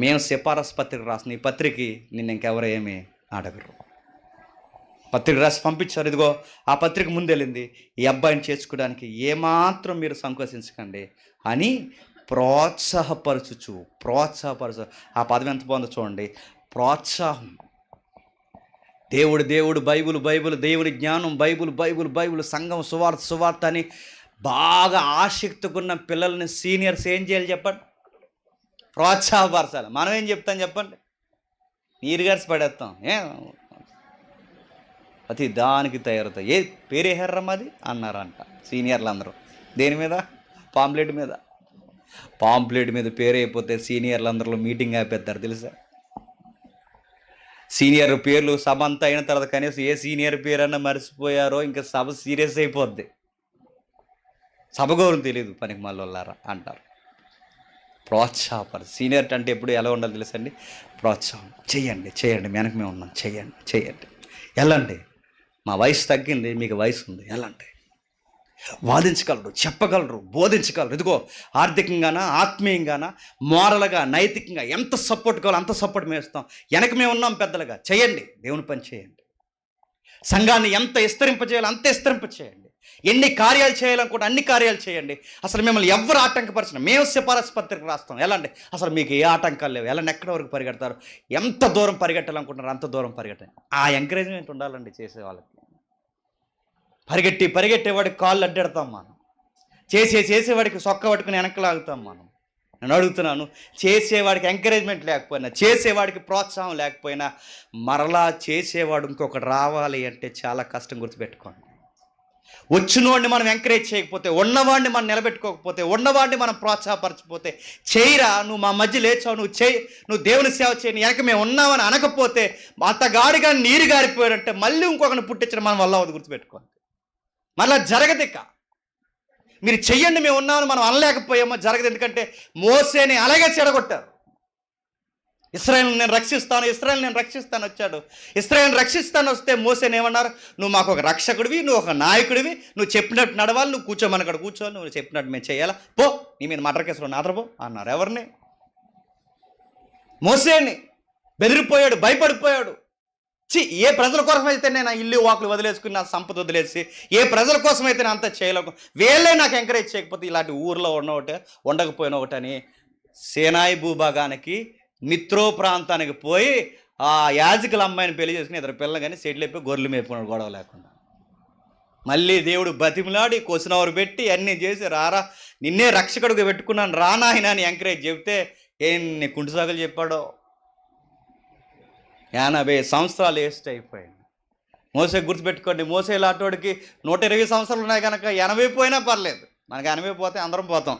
మేము సిఫారసు పత్రిక రాసిన ఈ పత్రికకి నిన్ను ఇంకెవరు ఏమీ అడగరు. పత్రిక రాసి పంపించారు, ఇదిగో ఆ పత్రిక ముందు వెళ్ళింది, ఈ అబ్బాయిని చేర్చుకోవడానికి ఏమాత్రం మీరు సంకోచించకండి అని ప్రోత్సాహపరచు. ఆ పదం ఎంత బాగుందో చూడండి, ప్రోత్సాహం. దేవుడు బైబుల్ దేవుని జ్ఞానం బైబుల్ సంఘం సువార్త అని బాగా ఆసక్తిగా ఉన్న పిల్లల్ని సీనియర్స్ ఏం చేయాలి చెప్పండి? ప్రోత్సాహపరచాలి. మనం ఏం చెప్తాం చెప్పండి? నీరుగారిసి పడేస్తాం, అతి దానికి తయారవుతాయి. ఏ పేరే హెర్రమ్మది అన్నారంట సీనియర్లు అందరూ. దేని మీద? పాంప్లెట్ మీద పేరు అయిపోతే సీనియర్లు అందరిలో మీటింగ్ అయిపోతారు తెలుసా? సీనియర్ పేర్లు సభ అంతా అయిన తర్వాత కనీసం ఏ సీనియర్ పేరన్నా మర్చిపోయారో ఇంకా సభ సీరియస్ అయిపోద్ది. సభ గౌరవం తెలియదు పనికి మళ్ళొల్లారా అంటారు. ప్రోత్సాహపరు. సీనియర్ అంటే ఎప్పుడు ఎలా ఉండాలి తెలుసండి? ప్రోత్సాహం. చేయండి వెనక మేము ఉన్నాం, చేయండి, వెళ్ళండి, మా వయసు తగ్గింది, మీకు వయసు ఉంది, వెళ్ళండి. వాదించగలరు, చెప్పగలరు, బోధించగలరు. ఇదిగో ఆర్థికంగానా, ఆత్మీయంగానా, మోరల్గా, నైతికంగా ఎంత సపోర్ట్ కావాలో అంత సపోర్ట్ మేము ఇస్తాం. వెనక మేము ఉన్నాం పెద్దలుగా. చేయండి, దేవుని పని చేయండి. సంఘాన్ని ఎంత విస్తరింపజేయాలో అంత విస్తరింపచేయండి. ఎన్ని కార్యాలు చేయాలనుకుంటే అన్ని కార్యాలు చేయండి. అసలు మిమ్మల్ని ఎవరు ఆటంకపరిచిన మేము సిఫారసు పత్రిక రాస్తాం, వెళ్ళండి. అసలు మీకు ఏ ఆటంకాలు లేవు, వెళ్ళండి. ఎక్కడి వరకు పరిగెడతారు, ఎంత దూరం పరిగెట్టాలనుకుంటున్నారు అంత దూరం పరిగెట్టండి. ఆ ఎంకరేజ్మెంట్ ఉండాలండి చేసే వాళ్ళకి. పరిగెట్టేవాడికి కాళ్ళు అడ్డెడతాం మనం, చేసేవాడికి సొక్క పట్టుకుని వెనక్కి లాగుతాం మనం. నేను అడుగుతున్నాను, చేసేవాడికి ఎంకరేజ్మెంట్ లేకపోయినా, చేసేవాడికి ప్రోత్సాహం లేకపోయినా, మరలా చేసేవాడు ఇంకొకటి రావాలి అంటే చాలా కష్టం. గుర్తుపెట్టుకోండి. వచ్చినవాడిని మనం ఎంకరేజ్ చేయకపోతే, ఉన్నవాడిని మనం నిలబెట్టుకోకపోతే, ఉన్నవాడిని మనం ప్రోత్సాహపరచకపోతే, చేయరా నువ్వు మా మధ్య లేచావు, నువ్వు దేవుని సేవ చేయని వెనక మేము ఉన్నామని అనకపోతే, అతగాడిగా నీరు గారిపోయాడంటే మళ్ళీ ఇంకొకరిని పుట్టించడం మన వల్ల అవుతుంది. గుర్తుపెట్టుకోండి. మళ్ళీ జరగదిక. మీరు చెయ్యండి మేము ఉన్నామని మనం అనలేకపోయామో జరగదు. ఎందుకంటే మోసేని అలాగే చెడగొట్టారు. ఇశ్రాయేలు నేను రక్షిస్తాను వచ్చాడు. ఇశ్రాయేలుని రక్షిస్తాను వస్తే మోసేని ఏమన్నారు? నువ్వు మాకు ఒక రక్షకుడివి, నువ్వు ఒక నాయకుడివి, నువ్వు చెప్పినట్టు నడవాలి, నువ్వు కూర్చోమని అక్కడ కూర్చోవాలి, నువ్వు చెప్పినట్టు మేము చేయాలా, పో నీ మీద మర్డర్ కేసులో నాదరపో అన్నారు. ఎవరిని? మోసేని. బెదిరిపోయాడు, భయపడిపోయాడు. ఏ ప్రజల కోసం అయితే నేను ఇల్లు వాకులు వదిలేసుకుని నా సంపద వదిలేసి, ఏ ప్రజల కోసం అయితే నేను అంతా చేయలేకు, వీళ్ళే నాకు ఎంకరేజ్ చేయకపోతే ఇలాంటి ఊర్లో ఉండకపోయిన ఒకటని సేనాయి భూభాగానికి మిత్రో ప్రాంతానికి పోయి ఆ యాజకుల అమ్మాయిని పెళ్లి చేసుకుని ఇద్దరు పిల్లలు కానీ సెటిల్ అయిపోయి గొర్రెలు మేపుకున్నాడు గొడవ లేకుండా. మళ్ళీ దేవుడు బతిమలాడి కోసినవారు పెట్టి అన్నీ చేసి రారా నిన్నే రక్షకుడిగా పెట్టుకున్నాను రానాయన అని ఎంకరేజ్ చెప్తే ఎన్ని కుంటిసాగులు చెప్పాడో. 80 సంవత్సరాలు వేస్ట్ అయిపోయింది. మోసే గుర్తుపెట్టుకోండి, మోసే లాంటివాడికి 120 సంవత్సరాలు ఉన్నాయి కనుక 80 పోయినా పర్లేదు. మనకి 80 పోతే అందరం పోతాం.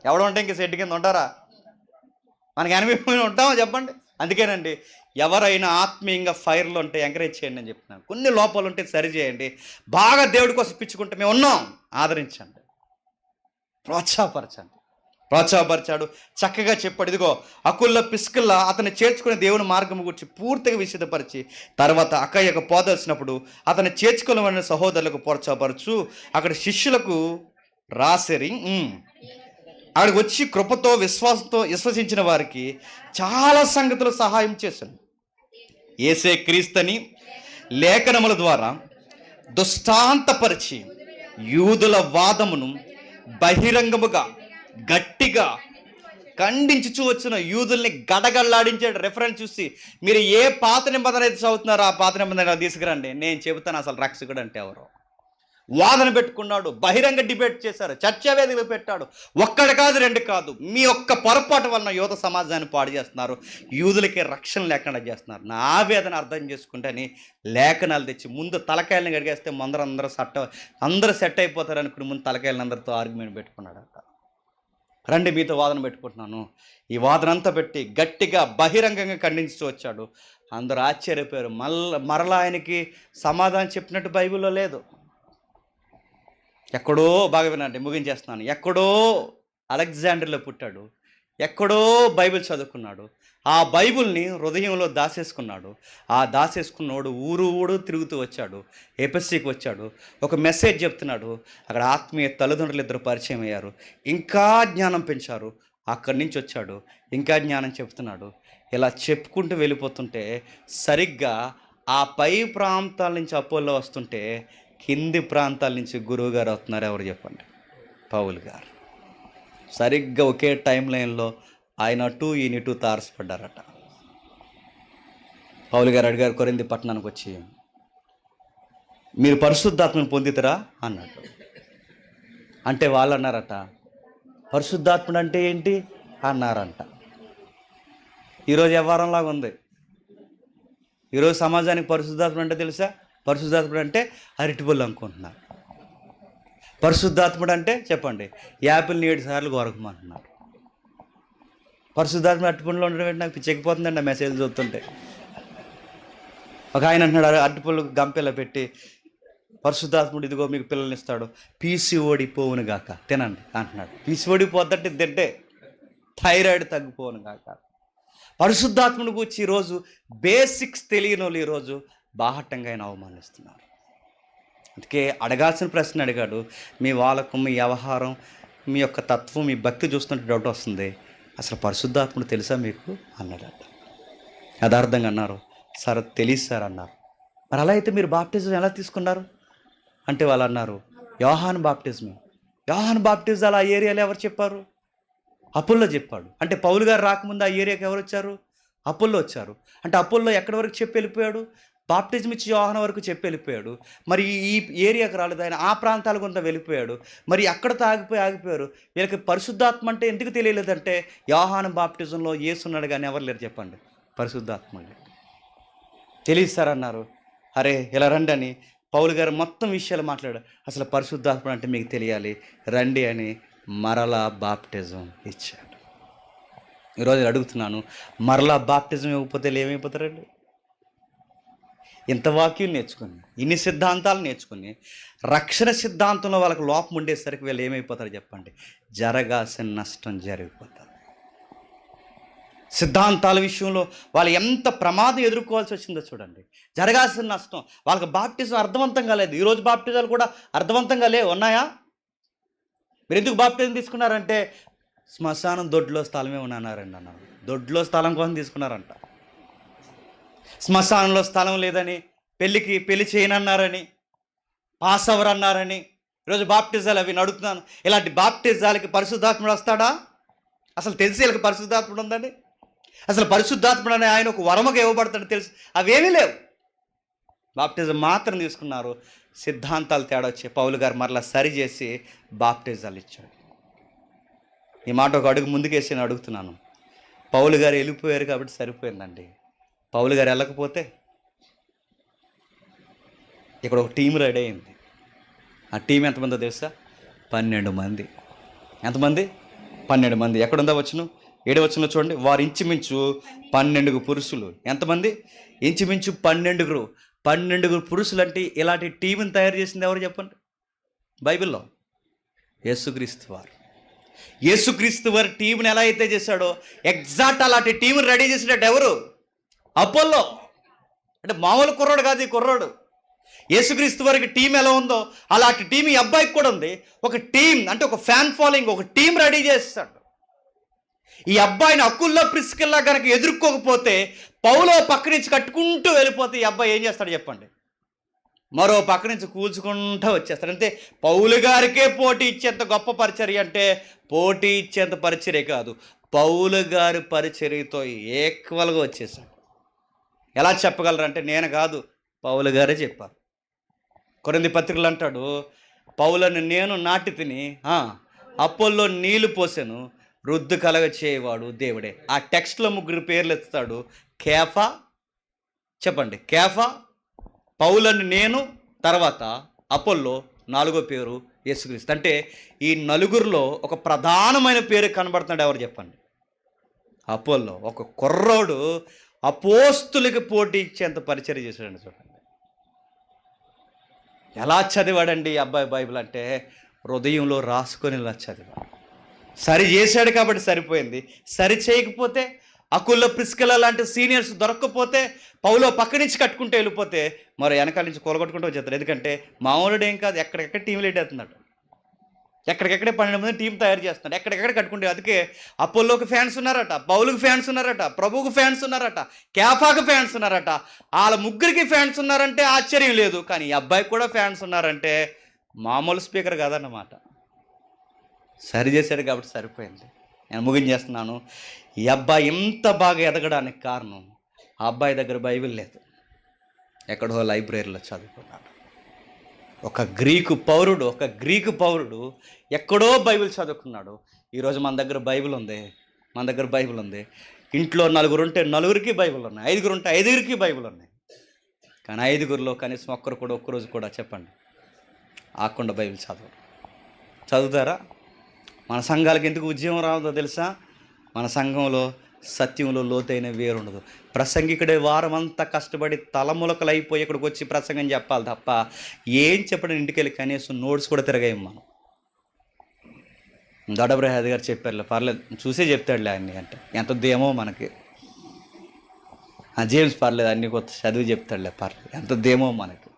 ఎవడు ఉంటే ఇంక సెట్ కింద ఉంటారా? మనకి 80 పోయిన ఉంటామా చెప్పండి? అందుకేనండి ఎవరైనా ఆత్మీయంగా ఫైర్లో ఉంటే ఎంకరేజ్ చేయండి అని చెప్తున్నాను. కొన్ని లోపాలు ఉంటే సరి చేయండి. బాగా దేవుడి కోసం పిచ్చుకుంటే మేము ఉన్నాం, ఆదరించండి, ప్రోత్సాహపరిచాడు. చక్కగా చెప్పాడు. ఇదిగో అకుల్ల పిస్కుల్లా అతన్ని చేర్చుకునే దేవుని మార్గం గురించి పూర్తిగా విశదపరిచి తర్వాత అక్కయ్యకు పోదలిసినప్పుడు అతన్ని చేర్చుకోవాలని సహోదరులకు ప్రోత్సాహపరచు అక్కడ శిష్యులకు రాసిరి. అక్కడికి వచ్చి కృపతో విశ్వసించిన వారికి చాలా సంగతులు సహాయం చేశాను. యేసే క్రీస్తుని లేఖనముల ద్వారా దుష్టాంతపరిచి యూదుల వాదమును బహిరంగముగా గట్టిగా ఖండించుచూ వచ్చిన యూదుల్ని గడగడలాడించాడు. రెఫరెన్స్ చూసి మీరు ఏ పాత నిబంధన అయితే చదువుతున్నారో ఆ పాత నిబంధన తీసుకురండి, నేను చెబుతాను అసలు రక్షకుడు అంటే ఎవరు. వాదన పెట్టుకున్నాడు, బహిరంగ డిబేట్ చేశారు, చర్చా వేదిక పెట్టాడు. ఒక్కడు కాదు, రెండు కాదు. మీ ఒక్క పొరపాటు వలన యూద సమాజాన్ని పాడు చేస్తున్నారు, యూదులకి రక్షణ లేకుండా చేస్తున్నారు. నా ఆవేదన అర్థం చేసుకుంటే అని లేఖనాలు తెచ్చి ముందు తలకాయలను గడిగేస్తే అందరూ సెట్ అయిపోతారు అనుకుని ముందు తలకాయలను అందరితో ఆర్గ్యుమెంట్ పెట్టుకున్నాడు. రండి మీతో వాదన పెట్టుకుంటున్నాను. ఈ వాదన అంతా పెట్టి గట్టిగా బహిరంగంగా ఖండించుతూ వచ్చాడు. అందరూ ఆశ్చర్యపోయారు. మరలా ఆయనకి సమాధానం చెప్పినట్టు బైబిల్లో లేదు. ఎక్కడో బాగా వినండి, ముగించేస్తున్నాను. ఎక్కడో అలెగ్జాండర్లో పుట్టాడు, ఎక్కడో బైబిల్ చదువుకున్నాడు, ఆ బైబిల్ని హృదయంలో దాసేసుకున్నాడు. ఆ దాసేసుకున్నోడు ఊరు తిరుగుతూ వచ్చాడు, ఎపిఎస్సికి వచ్చాడు, ఒక మెసేజ్ చెప్తున్నాడు. అక్కడ ఆత్మీయ తల్లిదండ్రులు ఇద్దరు పరిచయం అయ్యారు, ఇంకా జ్ఞానం పెంచారు. అక్కడి నుంచి వచ్చాడు, ఇంకా జ్ఞానం చెప్తున్నాడు. ఇలా చెప్పుకుంటూ వెళ్ళిపోతుంటే సరిగ్గా ఆ పై ప్రాంతాల నుంచి అపోలో వస్తుంటే కింది ప్రాంతాల నుంచి గురువు గారు వస్తున్నారు. ఎవరు చెప్పండి? పౌలు గారు. సరిగ్గా ఒకే టైం లైన్లో ఆయన అటు ఈయన ఇటు తారసపడ్డారట. పౌలు గారు అడిగారు కొరింథీ పట్టణానికి వచ్చి, మీరు పరిశుద్ధాత్మను పొందితరా అన్నాడు. అంటే వాళ్ళు అన్నారట, పరిశుద్ధాత్ముడు అంటే ఏంటి అన్నారంట. ఈరోజు వ్యవహారంలాగా ఉంది. ఈరోజు సమాజానికి పరిశుద్ధాత్ముడు అంటే తెలుసా? పరిశుద్ధాత్ముడు అంటే అరటిపళ్ళు అనుకుంటున్నారు. పరిశుద్ధాత్ముడు అంటే చెప్పండి, యాపిల్ని 7 సార్లు కొరకమంటున్నారు. పరిశుద్ధాత్మ అరటిపండులో ఉండడం నాకు పిచ్చెక్కిపోతుందండి ఆ మెసేజ్ చూస్తుంటే. ఒక ఆయన అంటున్నాడు, అరటిపళ్ళు గంపెలా పెట్టి పరిశుద్ధాత్ముడు ఇదిగో మీకు పిల్లల్ని ఇస్తాడు, పీసీఓడి పోవును గాక తినండి అంటున్నాడు. పీసీఓడి పోద్దంటే తింటే థైరాయిడ్ తగ్గిపోవును గాక. పరిశుద్ధాత్ముని గురించి ఈరోజు బేసిక్స్ తెలియని వాళ్ళు ఈరోజు బాహటంగా ఆయన అవమానిస్తున్నారు. అందుకే అడగాల్సిన ప్రశ్న అడిగాడు. మీ వాళ్ళకు మీ వ్యవహారం, మీ యొక్క తత్వం, మీ భక్తి చూస్తుంటే డౌట్ వస్తుంది, అసలు పరిశుద్ధాత్ముడు తెలుసా మీకు అన్నాడట. యథార్థంగా అన్నారు, సార్ తెలియదు సార్ అన్నారు. మరి అలా అయితే మీరు బాప్టిజం ఎలా తీసుకున్నారు అంటే వాళ్ళు అన్నారు, యోహాను బాప్టిజాలు ఆ ఏరియాలో ఎవరు చెప్పారు? అపోల్లో చెప్పాడు. అంటే పౌలు గారు రాకముందు ఆ ఏరియాకి ఎవరు వచ్చారు? అపోల్లో వచ్చారు. అంటే అపోల్లో ఎక్కడి వరకు చెప్పి వెళ్ళిపోయాడు? బాప్టిజం ఇచ్చి యోహాను వరకు చెప్పి వెళ్ళిపోయాడు. మరి ఈ ఏరియాకి రాలేదు ఆయన, ఆ ప్రాంతాలకు కొంత వెళ్ళిపోయాడు. మరి అక్కడతో ఆగిపోయారు. వీళ్ళకి పరిశుద్ధాత్మ అంటే ఎందుకు తెలియలేదంటే యోహాను బాప్టిజంలో యేసున్నాడు కానీ ఎవరు లేరు చెప్పండి పరిశుద్ధాత్మ తెలియదు సార్ అన్నారు. అరే ఇలా రండి అని పౌలు గారు మొత్తం విషయాలు మాట్లాడారు. అసలు పరిశుద్ధాత్మ అంటే మీకు తెలియాలి, రండి అని మరలా బాప్టిజం ఇచ్చాడు. ఈరోజు అడుగుతున్నాను, మరలా బాప్టిజం ఇవ్వకపోతే ఏమైపోతారండి? ఇంత వాక్యం నేర్చుకుని, ఇన్ని సిద్ధాంతాలు నేర్చుకుని, రక్షణ సిద్ధాంతంలో వాళ్ళకి లోపం ఉండేసరికి వీళ్ళు ఏమైపోతారు చెప్పండి? జరగాల్సిన నష్టం జరిగిపోతారు. సిద్ధాంతాల విషయంలో వాళ్ళు ఎంత ప్రమాదం ఎదుర్కోవాల్సి వచ్చిందో చూడండి. జరగాల్సిన నష్టం. వాళ్ళకి బాప్టిజం అర్థవంతంగా లేదు. ఈరోజు బాప్టిజాలు కూడా అర్థవంతంగా లేవు. ఉన్నాయా? మీరు ఎందుకు బాప్టిజం తీసుకున్నారంటే శ్మశానం దొడ్లో స్థలమే ఉన్నారండి అన్నారు. దొడ్లో స్థలం కోసం తీసుకున్నారంట. శ్మశానంలో స్థలం లేదని, పెళ్లి చేయనన్నారని, పాస్ అవర్ అన్నారని, ఈరోజు బాప్టిజాలు అవి నడుపుతున్నాను. ఇలాంటి బాప్టిజాలకి పరిశుద్ధాత్ముడు వస్తాడా? అసలు తెలిసి వీళ్ళకి పరిశుద్ధాత్ముడు ఉందండి? అసలు పరిశుద్ధాత్ముడు అనే ఆయన ఒక వరముగా ఇవ్వబడతాడు తెలుసు? అవేమీ లేవు. బాప్టిజం మాత్రం తీసుకున్నారు. సిద్ధాంతాలు తేడా వచ్చి పౌలు గారు మరలా సరిచేసి బాప్టిజాలు ఇచ్చాడు. ఈ మాట ఒక అడుగు ముందుకేసి నేను అడుగుతున్నాను. పౌలు గారు వెళ్ళిపోయారు కాబట్టి సరిపోయిందండి. పౌలు గారు వెళ్ళకపోతే ఇక్కడ ఒక టీం రెడీ అయింది. ఆ టీం ఎంతమందో తెలుసా? 12 మంది. ఎంతమంది? 12 మంది. ఎక్కడుందా వచనం? 7వ వచనంలో చూడండి. వారు ఇంచుమించు 12 పురుషులు. ఎంతమంది? ఇంచుమించు 12 పురుషులు. అంటే ఇలాంటి టీంని తయారు చేసింది ఎవరు చెప్పండి? బైబిల్లో యేసుక్రీస్తు వారు. యేసుక్రీస్తు వారి టీంని ఎలా అయితే చేశాడో ఎగ్జాక్ట్ అలాంటి టీంని రెడీ చేసినట్టు ఎవరు? అపోల్లో. అంటే మామూలు కుర్రాడు కాదు ఈ కుర్రాడు. యేసుక్రీస్తు వారికి టీం ఎలా ఉందో అలాంటి టీం ఈ అబ్బాయికి కూడా ఉంది. ఒక టీం అంటే ఒక ఫ్యాన్ ఫాలోయింగ్, ఒక టీం రెడీ చేస్తాడు. ఈ అబ్బాయిని అకుల్లో ప్రిస్కిల్లా కనుక ఎదుర్కోకపోతే, పౌలో పక్క నుంచి కట్టుకుంటూ వెళ్ళిపోతే ఈ అబ్బాయి ఏం చేస్తాడు చెప్పండి? మరో పక్క నుంచి కూల్చుకుంటూ వచ్చేస్తాడు. అంతే. పౌలు గారికే పోటీ ఇచ్చేంత గొప్ప పరిచర్య అంటే పోటీ ఇచ్చేంత పరిచర్య కాదు, పౌలు గారి పరిచర్యతో ఈక్వల్గా వచ్చేసాడు. ఎలా చెప్పగలరంటే నేను కాదు, పౌలు గారే చెప్పారు. కొరింథీ పత్రికలు అంటాడు, పౌలను నేను నాటి తిని అపోల్లో నీళ్లు పోసాను, రుద్దు కలగ చేయవాడు దేవుడే. ఆ టెక్స్ట్లో 3 పేర్లు ఎత్తుతాడు. కేఫా, చెప్పండి, కేఫా, పౌలను నేను, తర్వాత అపోల్లో, 4వ పేరు యేసుక్రీస్తు. అంటే ఈ నలుగురిలో ఒక ప్రధానమైన పేరు కనబడుతున్నాడు. ఎవరు చెప్పండి? అపోల్లో. ఒక కుర్రోడు అపోస్తులకి పోటీ ఇచ్చేంత పరిచర్య చేశాడండి. చూడండి ఎలా చదివాడండి ఈ అబ్బాయి బైబిల్ అంటే హృదయంలో రాసుకొని ఇలా చదివాడు. సరి చేశాడు కాబట్టి సరిపోయింది. సరి చేయకపోతే, అకుల్లో ప్రిస్కిల్లా లాంటి సీనియర్స్ దొరక్కపోతే, పౌలో పక్క నుంచి కట్టుకుంటూ వెళ్ళిపోతే మరి వెనకాల నుంచి కూలగొట్టుకుంటూ వచ్చేస్తారు. ఎందుకంటే మామూలుడు ఏం కాదు, ఎక్కడెక్కడ టీం లీడ్ అవుతున్నాడు. ఎక్కడికెక్కడే 12 మంది టీం తయారు చేస్తున్నాడు. ఎక్కడెక్కడ కట్టుకుంటే. అందుకే అపోల్లోకి ఫ్యాన్స్ ఉన్నారట, పౌలుకి ఫ్యాన్స్ ఉన్నారట, ప్రభువుకు ఫ్యాన్స్ ఉన్నారట, కేఫాకు ఫ్యాన్స్ ఉన్నారట. వాళ్ళ 3కి ఫ్యాన్స్ ఉన్నారంటే ఆశ్చర్యం లేదు. కానీ ఈ అబ్బాయికి కూడా ఫ్యాన్స్ ఉన్నారంటే మామూలు స్పీకర్ కాదన్నమాట. సరి చేశాడు కాబట్టి సరిపోయింది. నేను ముగించేస్తున్నాను. ఈ అబ్బాయి ఇంత బాగా ఎదగడానికి కారణం, ఆ అబ్బాయి దగ్గర బైబిల్ లేదు, ఎక్కడో లైబ్రరీలో చదువుకున్నాడు. ఒక గ్రీకు పౌరుడు ఎక్కడో బైబిల్ చదువుకున్నాడు. ఈరోజు మన దగ్గర బైబిల్ ఉంది. ఇంట్లో 4 ఉంటే 4కి బైబిల్ ఉన్నాయి, 5 ఉంటే 5కి బైబిల్ ఉన్నాయి. కానీ 5గురిలో కనీసం ఒక్కరోజు కూడా చెప్పండి ఆకుండా బైబిల్ చదువుతారా? మన సంఘాలకు ఎందుకు ఉద్యమం రావదో తెలుసా? మన సంఘంలో సత్యంలో లోతైన వేరుండదు. ప్రసంగికుడే వారం అంతా కష్టపడి తలములకలు అయిపోయి ఇక్కడికి వచ్చి ప్రసంగం చెప్పాలి తప్ప ఏం చెప్పడం ఇంటికి వెళ్ళి కనీసం నోట్స్ కూడా తిరగాయం మనం. దొడబ్రహాద్ గారు చెప్పారులే, పర్లేదు చూసే చెప్తాడులే అన్ని అంటే ఎంత దేమో మనకి. జేమ్స్ పర్లేదు అన్ని కొత్త చదివి చెప్తాడులే, పర్లేదు ఎంత దేమో మనకి.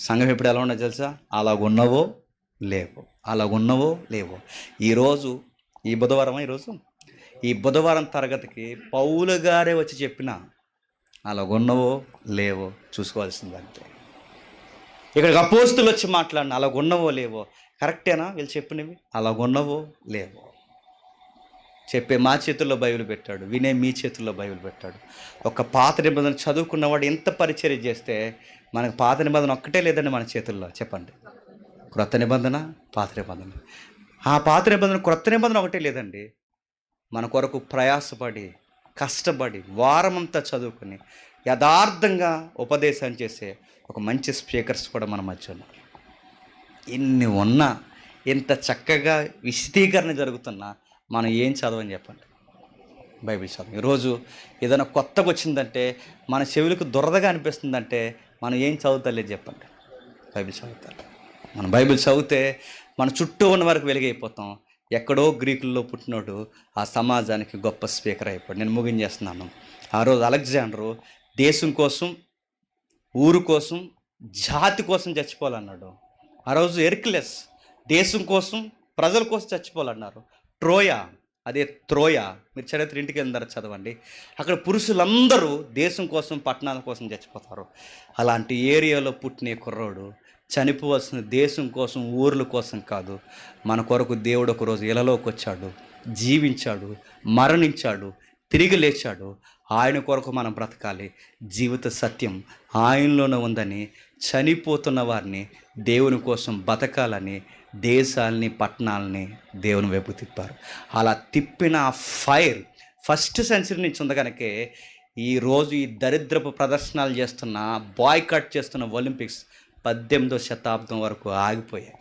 సంఘం ఎప్పుడు ఎలా ఉండదు తెలుసా? అలాగున్నవో లేవో. ఈరోజు ఈ బుధవారం తరగతికి పౌలు గారే వచ్చి చెప్పిన అలాగున్నవో లేవో చూసుకోవాల్సిందంటే. ఇక్కడికి అపోస్తులు వచ్చి మాట్లాడిన అలాగున్నవో లేవో కరెక్టేనా? వీళ్ళు చెప్పినవి అలాగున్నవో లేవో. చెప్పే మా చేతుల్లో బైబిల్ పెట్టాడు, వినే మీ చేతుల్లో బైబిల్ పెట్టాడు. ఒక పాత నిబంధన చదువుకున్నవాడు ఎంత పరిచర్య చేస్తే మనకు పాత నిబంధన ఒక్కటే లేదండి మన చేతుల్లో. చెప్పండి, క్రొత్త నిబంధన, పాత నిబంధన. ఆ పాత నిబంధన, క్రొత్త నిబంధన ఒకటే లేదండి. మన కొరకు ప్రయాసపడి కష్టపడి వారమంతా చదువుకొని యథార్థంగా ఉపదేశం చేసే ఒక మంచి స్పీకర్స్ కూడా మన మధ్య ఉన్నారు. ఇన్ని ఉన్నా, ఇంత చక్కగా విశదీకరణ జరుగుతున్నా మనం ఏం చదవని చెప్పండి. బైబిల్ చదువు. ఈరోజు ఏదైనా కొత్తగా వచ్చిందంటే మన చెవులకు దురదగా అనిపిస్తుందంటే మనం ఏం చదువుతలేదు చెప్పండి? బైబిల్ చదువుతారు. మనం బైబిల్ చదివితే మన చుట్టూ ఉన్న వరకు వెలుగైపోతాం. ఎక్కడో గ్రీకుల్లో పుట్టినోడు ఆ సమాజానికి గొప్ప స్పీకర్ అయిపోయాడు. నేను ముగించేస్తున్నాను. ఆ రోజు అలెగ్జాండరు దేశం కోసం, ఊరు కోసం, జాతి కోసం చచ్చిపోవాలన్నాడు. ఆ రోజు హెర్క్యులస్ దేశం కోసం, ప్రజల కోసం చచ్చిపోవాలన్నారు. ట్రోయా, అదే త్రోయా, మీరు చరిత్ర ఇంటికి వెళ్ళిన చదవండి. అక్కడ పురుషులందరూ దేశం కోసం, పట్టణాల కోసం చచ్చిపోతారు. అలాంటి ఏరియాలో పుట్టిన కుర్రోడు చనిపోవాల్సిన దేశం కోసం, ఊర్ల కోసం కాదు, మన కొరకు దేవుడు ఒకరోజు ఇలలోకి వచ్చాడు, జీవించాడు, మరణించాడు, తిరిగి లేచాడు. ఆయన కొరకు మనం బ్రతకాలి. జీవిత సత్యం ఆయనలోనే ఉందని చనిపోతున్న వారిని దేవుని కోసం బతకాలని దేశాలని, పట్టణాలని దేవుని వైపు తిప్పారు. అలా తిప్పిన ఫైర్ ఫస్ట్ సెంచరీ నుంచి ఉంది కనుకే ఈరోజు ఈ దరిద్రపు ప్రదర్శనలు చేస్తున్న, బాయ్కాట్ చేస్తున్న ఒలింపిక్స్ 18వ శతాబ్దం వరకు ఆగిపోయాయి.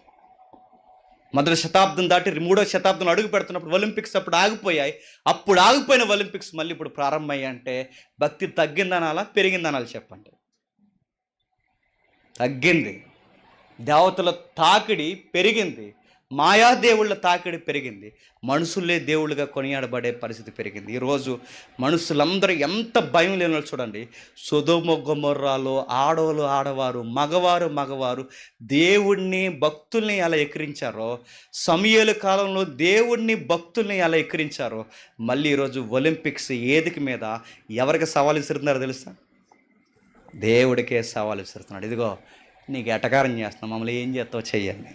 మొదటి శతాబ్దం దాటి 3వ శతాబ్దం అడుగు పెడుతున్నప్పుడు ఒలింపిక్స్ అప్పుడు ఆగిపోయాయి. అప్పుడు ఆగిపోయిన ఒలింపిక్స్ మళ్ళీ ఇప్పుడు ప్రారంభమయ్యాయి. అంటే భక్తి తగ్గిందనాలా, పెరిగిందనాలి చెప్పండి? తగ్గింది. దేవతల తాకిడి పెరిగింది, మాయాదేవుళ్ళ తాకిడి పెరిగింది, మనుషులే దేవుళ్ళుగా కొనియాడబడే పరిస్థితి పెరిగింది. ఈరోజు మనుషులందరూ ఎంత భయం లేని చూడండి. సొదొమ గొమొర్రాలో ఆడవారు, మగవారు దేవుణ్ణి, భక్తుల్ని ఎలా ఎక్కిరించారో, సమూయేలు కాలంలో దేవుణ్ణి, భక్తుల్ని ఎలా ఎక్కిరించారో, మళ్ళీ ఈరోజు ఒలింపిక్స్ వేదిక మీద ఎవరికి సవాలు విసురుతున్నారో తెలుసా? దేవుడికే సవాలు విసురుతున్నాడు. ఇదిగో నీకు ఎటకారం చేస్తున్నాం, మమ్మల్ని ఏం చేస్తావు చెయ్యండి.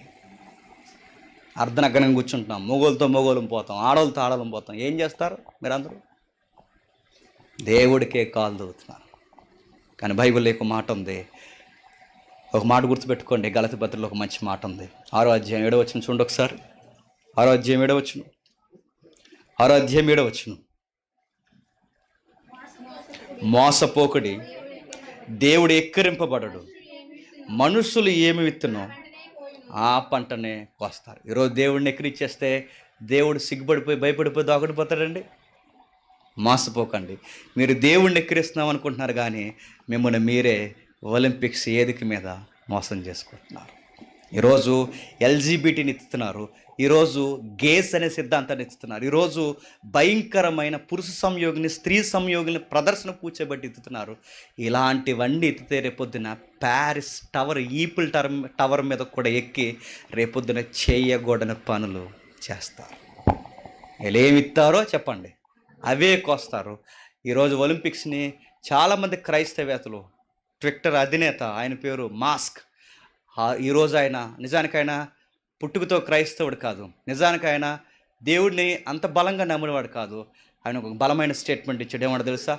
అర్ధనగ్నం కూర్చుంటున్నాం, మొగోలతో మొగోలం పోతాం, ఆడోళ్ళతో ఆడోళ్ళం పోతాం. ఏం చేస్తారు మీరందరూ? దేవుడికే కాలు దొరుకుతున్నారు. కానీ బైబిల్లో ఒక మాట ఉంది, ఒక మాట గుర్తుపెట్టుకోండి. గలతీ పత్రికలో ఒక మంచి మాట ఉంది. 6వ అధ్యాయం 7వ వచనం చూడండి ఒకసారి. 6వ అధ్యాయం 7వ వచనం. 6వ అధ్యాయం 7వ వచనం. మోసపోకుడి, దేవుడు ఎక్కిరింపబడడు, మనుషులు ఏమి విత్తునో ఆ పంటనే కోస్తారు. ఈరోజు దేవుడిని ఎక్కిరిచ్చేస్తే దేవుడు సిగ్గుపడిపోయి భయపడిపోయి దాగుడిపోతాడండి. మోసపోకండి. మీరు దేవుడిని ఎక్కిరిస్తున్నాం అనుకుంటున్నారు, కానీ మిమ్మల్ని మీరే ఒలింపిక్స్ వేదిక మీద మోసం చేసుకుంటున్నారు. ఈరోజు ఎల్జీబీటీని ఎత్తుతున్నారు, ఈరోజు గేస్ అనే సిద్ధాంతాన్ని ఎత్తుతున్నారు, ఈరోజు భయంకరమైన పురుష సంయోగిని, స్త్రీ సంయోగిని ప్రదర్శన కూర్చోబెట్టి ఎత్తుతున్నారు. ఇలాంటివన్నీ ఎత్తితే రేపొద్దున ప్యారిస్ టవర్, ఈఫిల్ టవర్ మీద కూడా ఎక్కి రేపొద్దున చేయకూడని పనులు చేస్తారు. ఏమిస్తారో చెప్పండి, అవే కోస్తారు. ఈరోజు ఒలింపిక్స్ని చాలామంది క్రైస్తవేత్తలు, ట్విట్టర్ అధినేత, ఆయన పేరు మాస్క్, ఈరోజు ఆయన నిజానికి ఆయన పుట్టుకతో క్రైస్తవుడు కాదు, నిజానికి ఆయన దేవుడిని అంత బలంగా నమ్మినవాడు కాదు. ఆయన ఒక బలమైన స్టేట్మెంట్ ఇచ్చాడు. ఏమన్నా తెలుసా?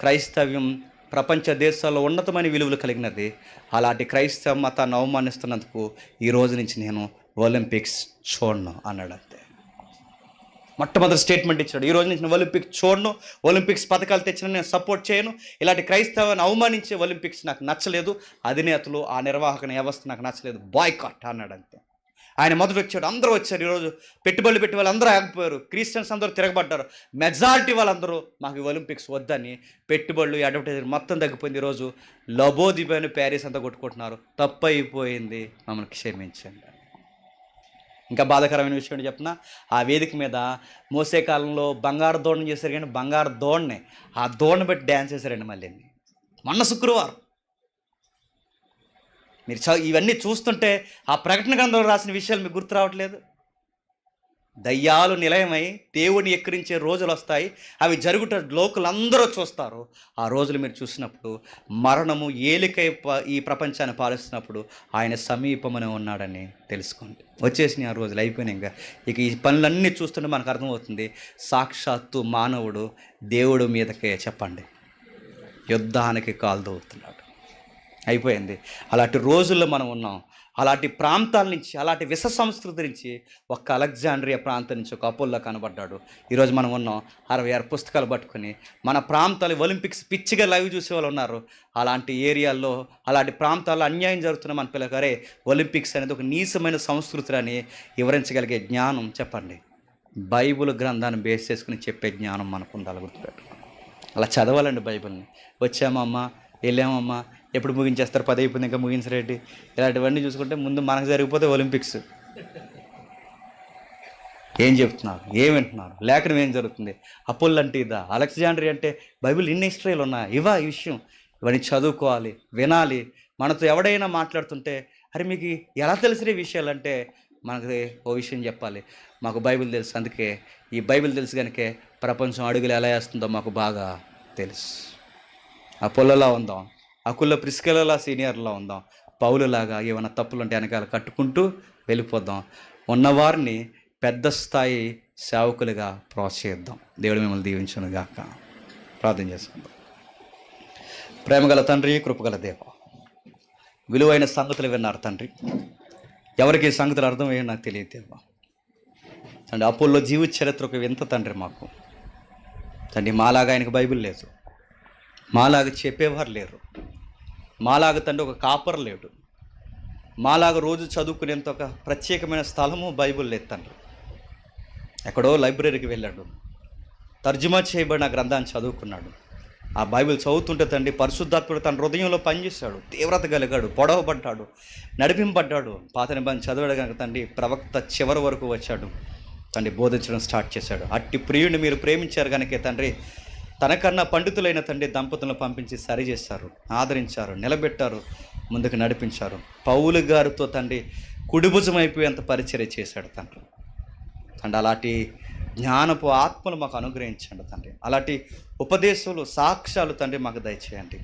క్రైస్తవ్యం ప్రపంచ దేశాల్లో ఉన్నతమైన విలువలు కలిగినది. అలాంటి క్రైస్తవ మతాన్ని అవమానిస్తున్నందుకు ఈ రోజు నుంచి నేను ఒలింపిక్స్ చూడను అన్నాడు. అంతే, మొట్టమొదటి స్టేట్మెంట్ ఇచ్చాడు. ఈ రోజు నుంచి నేను ఒలింపిక్స్ చూడను, ఒలింపిక్స్ పథకాలు తెచ్చిన నేను సపోర్ట్ చేయను, ఇలాంటి క్రైస్తవాన్ని అవమానించే ఒలింపిక్స్ నాకు నచ్చలేదు, అధినేతలు, ఆ నిర్వాహక వ్యవస్థ నాకు నచ్చలేదు, బాయ్కాట్ అన్నాడు. అంతే. ఆయన మొదటి వచ్చాడు, అందరూ వచ్చారు. ఈరోజు పెట్టుబడులు పెట్టి వాళ్ళందరూ ఆగిపోయారు, క్రిస్టియన్స్ అందరూ తిరగబడ్డారు. మెజారిటీ వాళ్ళందరూ మాకు ఈ ఒలింపిక్స్ వద్దని పెట్టుబడులు, అడ్వర్టైజర్ మొత్తం తగ్గిపోయింది. ఈరోజు లబోదిబోని ప్యారిస్ అంతా కొట్టుకుంటున్నారు. తప్పు అయిపోయింది, మమ్మల్ని క్షమించండి. ఇంకా బాధాకరమైన విషయం ఏంటి చెప్పిన, ఆ వేదిక మీద మోసే కాలంలో బంగారు దోణం చేశారు, కానీ బంగారు దోణనే ఆ దోణను బట్టి డ్యాన్స్ చేశారండి. మళ్ళీ మొన్న శుక్రవారం మీరు ఇవన్నీ చూస్తుంటే ఆ ప్రకటన గ్రంథంలో రాసిన విషయాలు మీకు గుర్తు రావట్లేదు? దయ్యాలు నిలయమై దేవుడిని ఎక్కిరించే రోజులు వస్తాయి, అవి జరుగుట లోకులందరూ చూస్తారు. ఆ రోజులు మీరు చూసినప్పుడు మరణము ఏలికై ఈ ప్రపంచాన్ని పాలిస్తున్నప్పుడు ఆయన సమీపమనే ఉన్నాడని తెలుసుకోండి. వచ్చేసినాయి ఆ రోజులు, అయిపోయినాయి. ఇక ఈ పనులన్నీ చూస్తుంటే మనకు అర్థమవుతుంది, సాక్షాత్తు మానవుడు దేవుడు మీదకే చెప్పండి యుద్ధానికి కాలు దూవుతున్నాడు. అయిపోయింది. అలాంటి రోజుల్లో మనం ఉన్నాం. అలాంటి ప్రాంతాల నుంచి, అలాంటి విష సంస్కృతి నుంచి, ఒక అలెగ్జాండ్రియా ప్రాంతం నుంచి ఒక అపోల్లో కనబడ్డాడు. ఈరోజు మనం ఉన్నాం 66 పుస్తకాలు పట్టుకొని మన ప్రాంతాలు ఒలింపిక్స్ పిచ్చిగా లైవ్ చూసే వాళ్ళు ఉన్నారు. అలాంటి ఏరియాల్లో, అలాంటి ప్రాంతాల్లో అన్యాయం జరుగుతున్న మన పిల్లగారే ఒలింపిక్స్ అనేది ఒక నీచమైన సంస్కృతి అని వివరించగలిగే జ్ఞానం చెప్పండి బైబిల్ గ్రంథాన్ని బేస్ చేసుకుని చెప్పే జ్ఞానం మనకు ఉండాలి, గుర్తుపెట్టుకోండి. అలా చదవాలండి బైబిల్ని. వచ్చామమ్మా, వెళ్ళామమ్మా, ఎప్పుడు ముగించేస్తారు, 10 అయిపోయింది ఇంకా ముగించరేంటి, ఇలాంటివన్నీ చూసుకుంటే ముందు మనకు జరిగిపోతే ఒలింపిక్స్. ఏం చెప్తున్నారు, ఏం వింటున్నారు, లేఖనం ఏం జరుగుతుంది, అపోల్ అంటే ఇదా, అలెగ్జాండ్రీ అంటే బైబిల్ ఇన్ని హిస్టరీలు ఉన్నాయి, ఈ విషయం, ఇవన్నీ చదువుకోవాలి, వినాలి. మనతో ఎవడైనా మాట్లాడుతుంటే అరే మీకు ఎలా తెలిసిన విషయాలు అంటే మనకి ఓ విషయం చెప్పాలి, మాకు బైబిల్ తెలుసు, అందుకే ఈ బైబిల్ తెలుసు కనుకే ప్రపంచం అడుగులు ఎలా వేస్తుందో మాకు బాగా తెలుసు. ఆ పొల్లలా ఉందాం, అకుల్లో ప్రిస్కెలలా సీనియర్లా ఉందాం, పౌలులాగా ఏమైనా తప్పులుంటే వెనకాల కట్టుకుంటూ వెళ్ళిపోదాం. ఉన్నవారిని పెద్ద స్థాయి సేవకులుగా ప్రోత్సహిద్దాం. దేవుడు మిమ్మల్ని దీవించును గాక. ప్రార్థన చేసుకుందాం. ప్రేమగల తండ్రి, కృపగల దేవ, విలువైన సంగతులు విన్నారు తండ్రి. ఎవరికి ఈ సంగతులు అర్థమయ్యో నాకు తెలియదు దేవా. తండ్రి, అపోల్లో జీవిత చరిత్ర ఒక వింత తండ్రి మాకు. తండ్రి, మాలాగా ఆయనకు బైబిల్ లేదు, మాలాగా చెప్పేవారు లేరు, మాలాగా తండ్రి ఒక కాపర్ లేడు, మాలాగా రోజు చదువుకునేంత ఒక ప్రత్యేకమైన స్థలము బైబిల్ లేదు తండ్రి. ఎక్కడో లైబ్రరీకి వెళ్ళాడు, తర్జుమా చేయబడిన గ్రంథాన్ని చదువుకున్నాడు. ఆ బైబిల్ చదువుతుంటే తండ్రి పరిశుద్ధాత్ముడు తన హృదయంలో పనిచేశాడు, తీవ్రత కలిగాడు, పొడవబడ్డాడు, నడిపింపడ్డాడు. పాత నిబంధన చదివాడు కనుక తండ్రి ప్రవక్త చివరి వరకు వచ్చాడు, తండ్రి బోధించడం స్టార్ట్ చేశాడు. అట్టి ప్రియుడిని మీరు ప్రేమించారు కనుకే తండ్రి తనకన్నా పండితులైన తండ్రి దంపతులను పంపించి సరి చేశారు, ఆదరించారు, నిలబెట్టారు, ముందుకు నడిపించారు. పౌలు గారితో తండ్రి కుడిభుజం అయిపోయేంత పరిచర్య చేశాడు తండ్రి. తండ్రి అలాంటి జ్ఞానపు ఆత్మలు మాకు అనుగ్రహించండి తండ్రి. అలాంటి ఉపదేశాలు, సాక్ష్యాలు తండ్రి మాకు దయచేయండి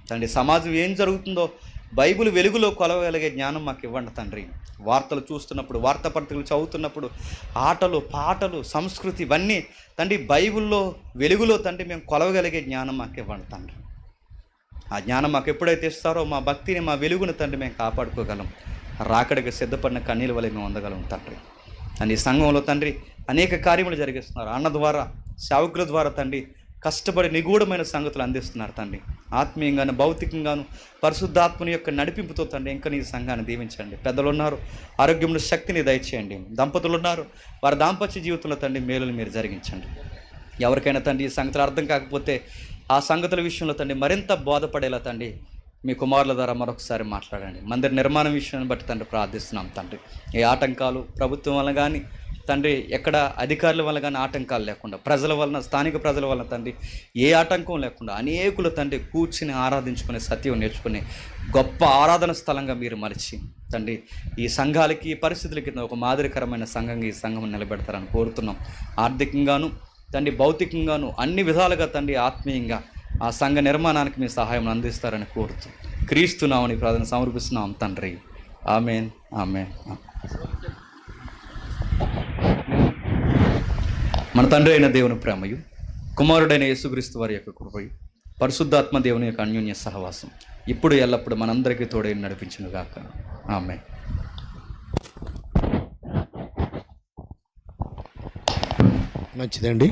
తండ్రి. సమాజం ఏం జరుగుతుందో బైబిల్ వెలుగులో కొలవగలిగే జ్ఞానం మాకు ఇవ్వండి తండ్రి. వార్తలు చూస్తున్నప్పుడు, వార్తాపత్రికలు చదువుతున్నప్పుడు, ఆటలు, పాటలు, సంస్కృతి ఇవన్నీ తండ్రి బైబిల్లో వెలుగులో తండ్రి మేము కొలవగలిగే జ్ఞానం మాకు ఇవ్వండి తండ్రి. ఆ జ్ఞానం మాకు ఎప్పుడైతే ఇస్తారో మా భక్తిని, మా వెలుగును తండ్రి మేము కాపాడుకోగలం. రాకడికి సిద్ధపడిన కన్నీళ్ళ వల్ల మేము ఉండగలం తండ్రి. అండ్ ఈ సంఘంలో తండ్రి అనేక కార్యములు జరిగిస్తున్నారు. అన్న ద్వారా, సేవకుల ద్వారా తండ్రి కష్టపడి నిగూఢమైన సంగతులు అందిస్తున్నారు తండ్రి. ఆత్మీయంగాను, భౌతికంగాను పరిశుద్ధాత్మని యొక్క నడిపింపుతో తండ్రి ఇంకా నీ సంఘాన్ని దీవించండి. పెద్దలు ఉన్నారు, ఆరోగ్యంలో శక్తిని దయచేయండి. దంపతులు ఉన్నారు, వారి దాంపత్య జీవితంలో తండ్రి మేలులు మీరు జరిగించండి. ఎవరికైనా తండ్రి ఈ సంగతులు అర్థం కాకపోతే ఆ సంగతుల విషయంలో తండ్రి మరింత బోధపడేలా తండ్రి మీ కుమారుల ద్వారా మరొకసారి మాట్లాడండి. మందిర నిర్మాణం విషయాన్ని బట్టి తండ్రి ప్రార్థిస్తున్నాం తండ్రి. ఏ ఆటంకాలు ప్రభుత్వం వల్ల కానీ తండ్రి, ఎక్కడ అధికారుల వల్ల కానీ ఆటంకాలు లేకుండా, ప్రజల వలన, స్థానిక ప్రజల వలన తండ్రి ఏ ఆటంకం లేకుండా అనేకులు తండ్రి కూర్చుని ఆరాధించుకునే సత్యం నేర్చుకునే గొప్ప ఆరాధన స్థలంగా మీరు మలిచి తండ్రి ఈ సంఘాలకి, ఈ పరిస్థితులకి ఒక మాదిరికరమైన సంఘంగా ఈ సంఘం నిలబెడతారని కోరుతున్నాం. ఆర్థికంగాను తండ్రి, భౌతికంగాను అన్ని విధాలుగా తండ్రి ఆత్మీయంగా ఆ సంఘ నిర్మాణానికి మీ సహాయం అందిస్తారని కోరుతూ క్రీస్తునామని ప్రార్థన సమర్పిస్తున్నాం తండ్రి. ఆమేన్, ఆమేన్. మన తండ్రి అయిన దేవుని ప్రేమయు, కుమారుడైన యేసుక్రీస్తు వారి యొక్క కృపయు, పరిశుద్ధాత్మ దేవుని యొక్క అన్యోన్య సహవాసం ఇప్పుడు ఎల్లప్పుడు మనందరికీ తోడై నడిపించునుగాక. ఆమేన్. మంచిదండి.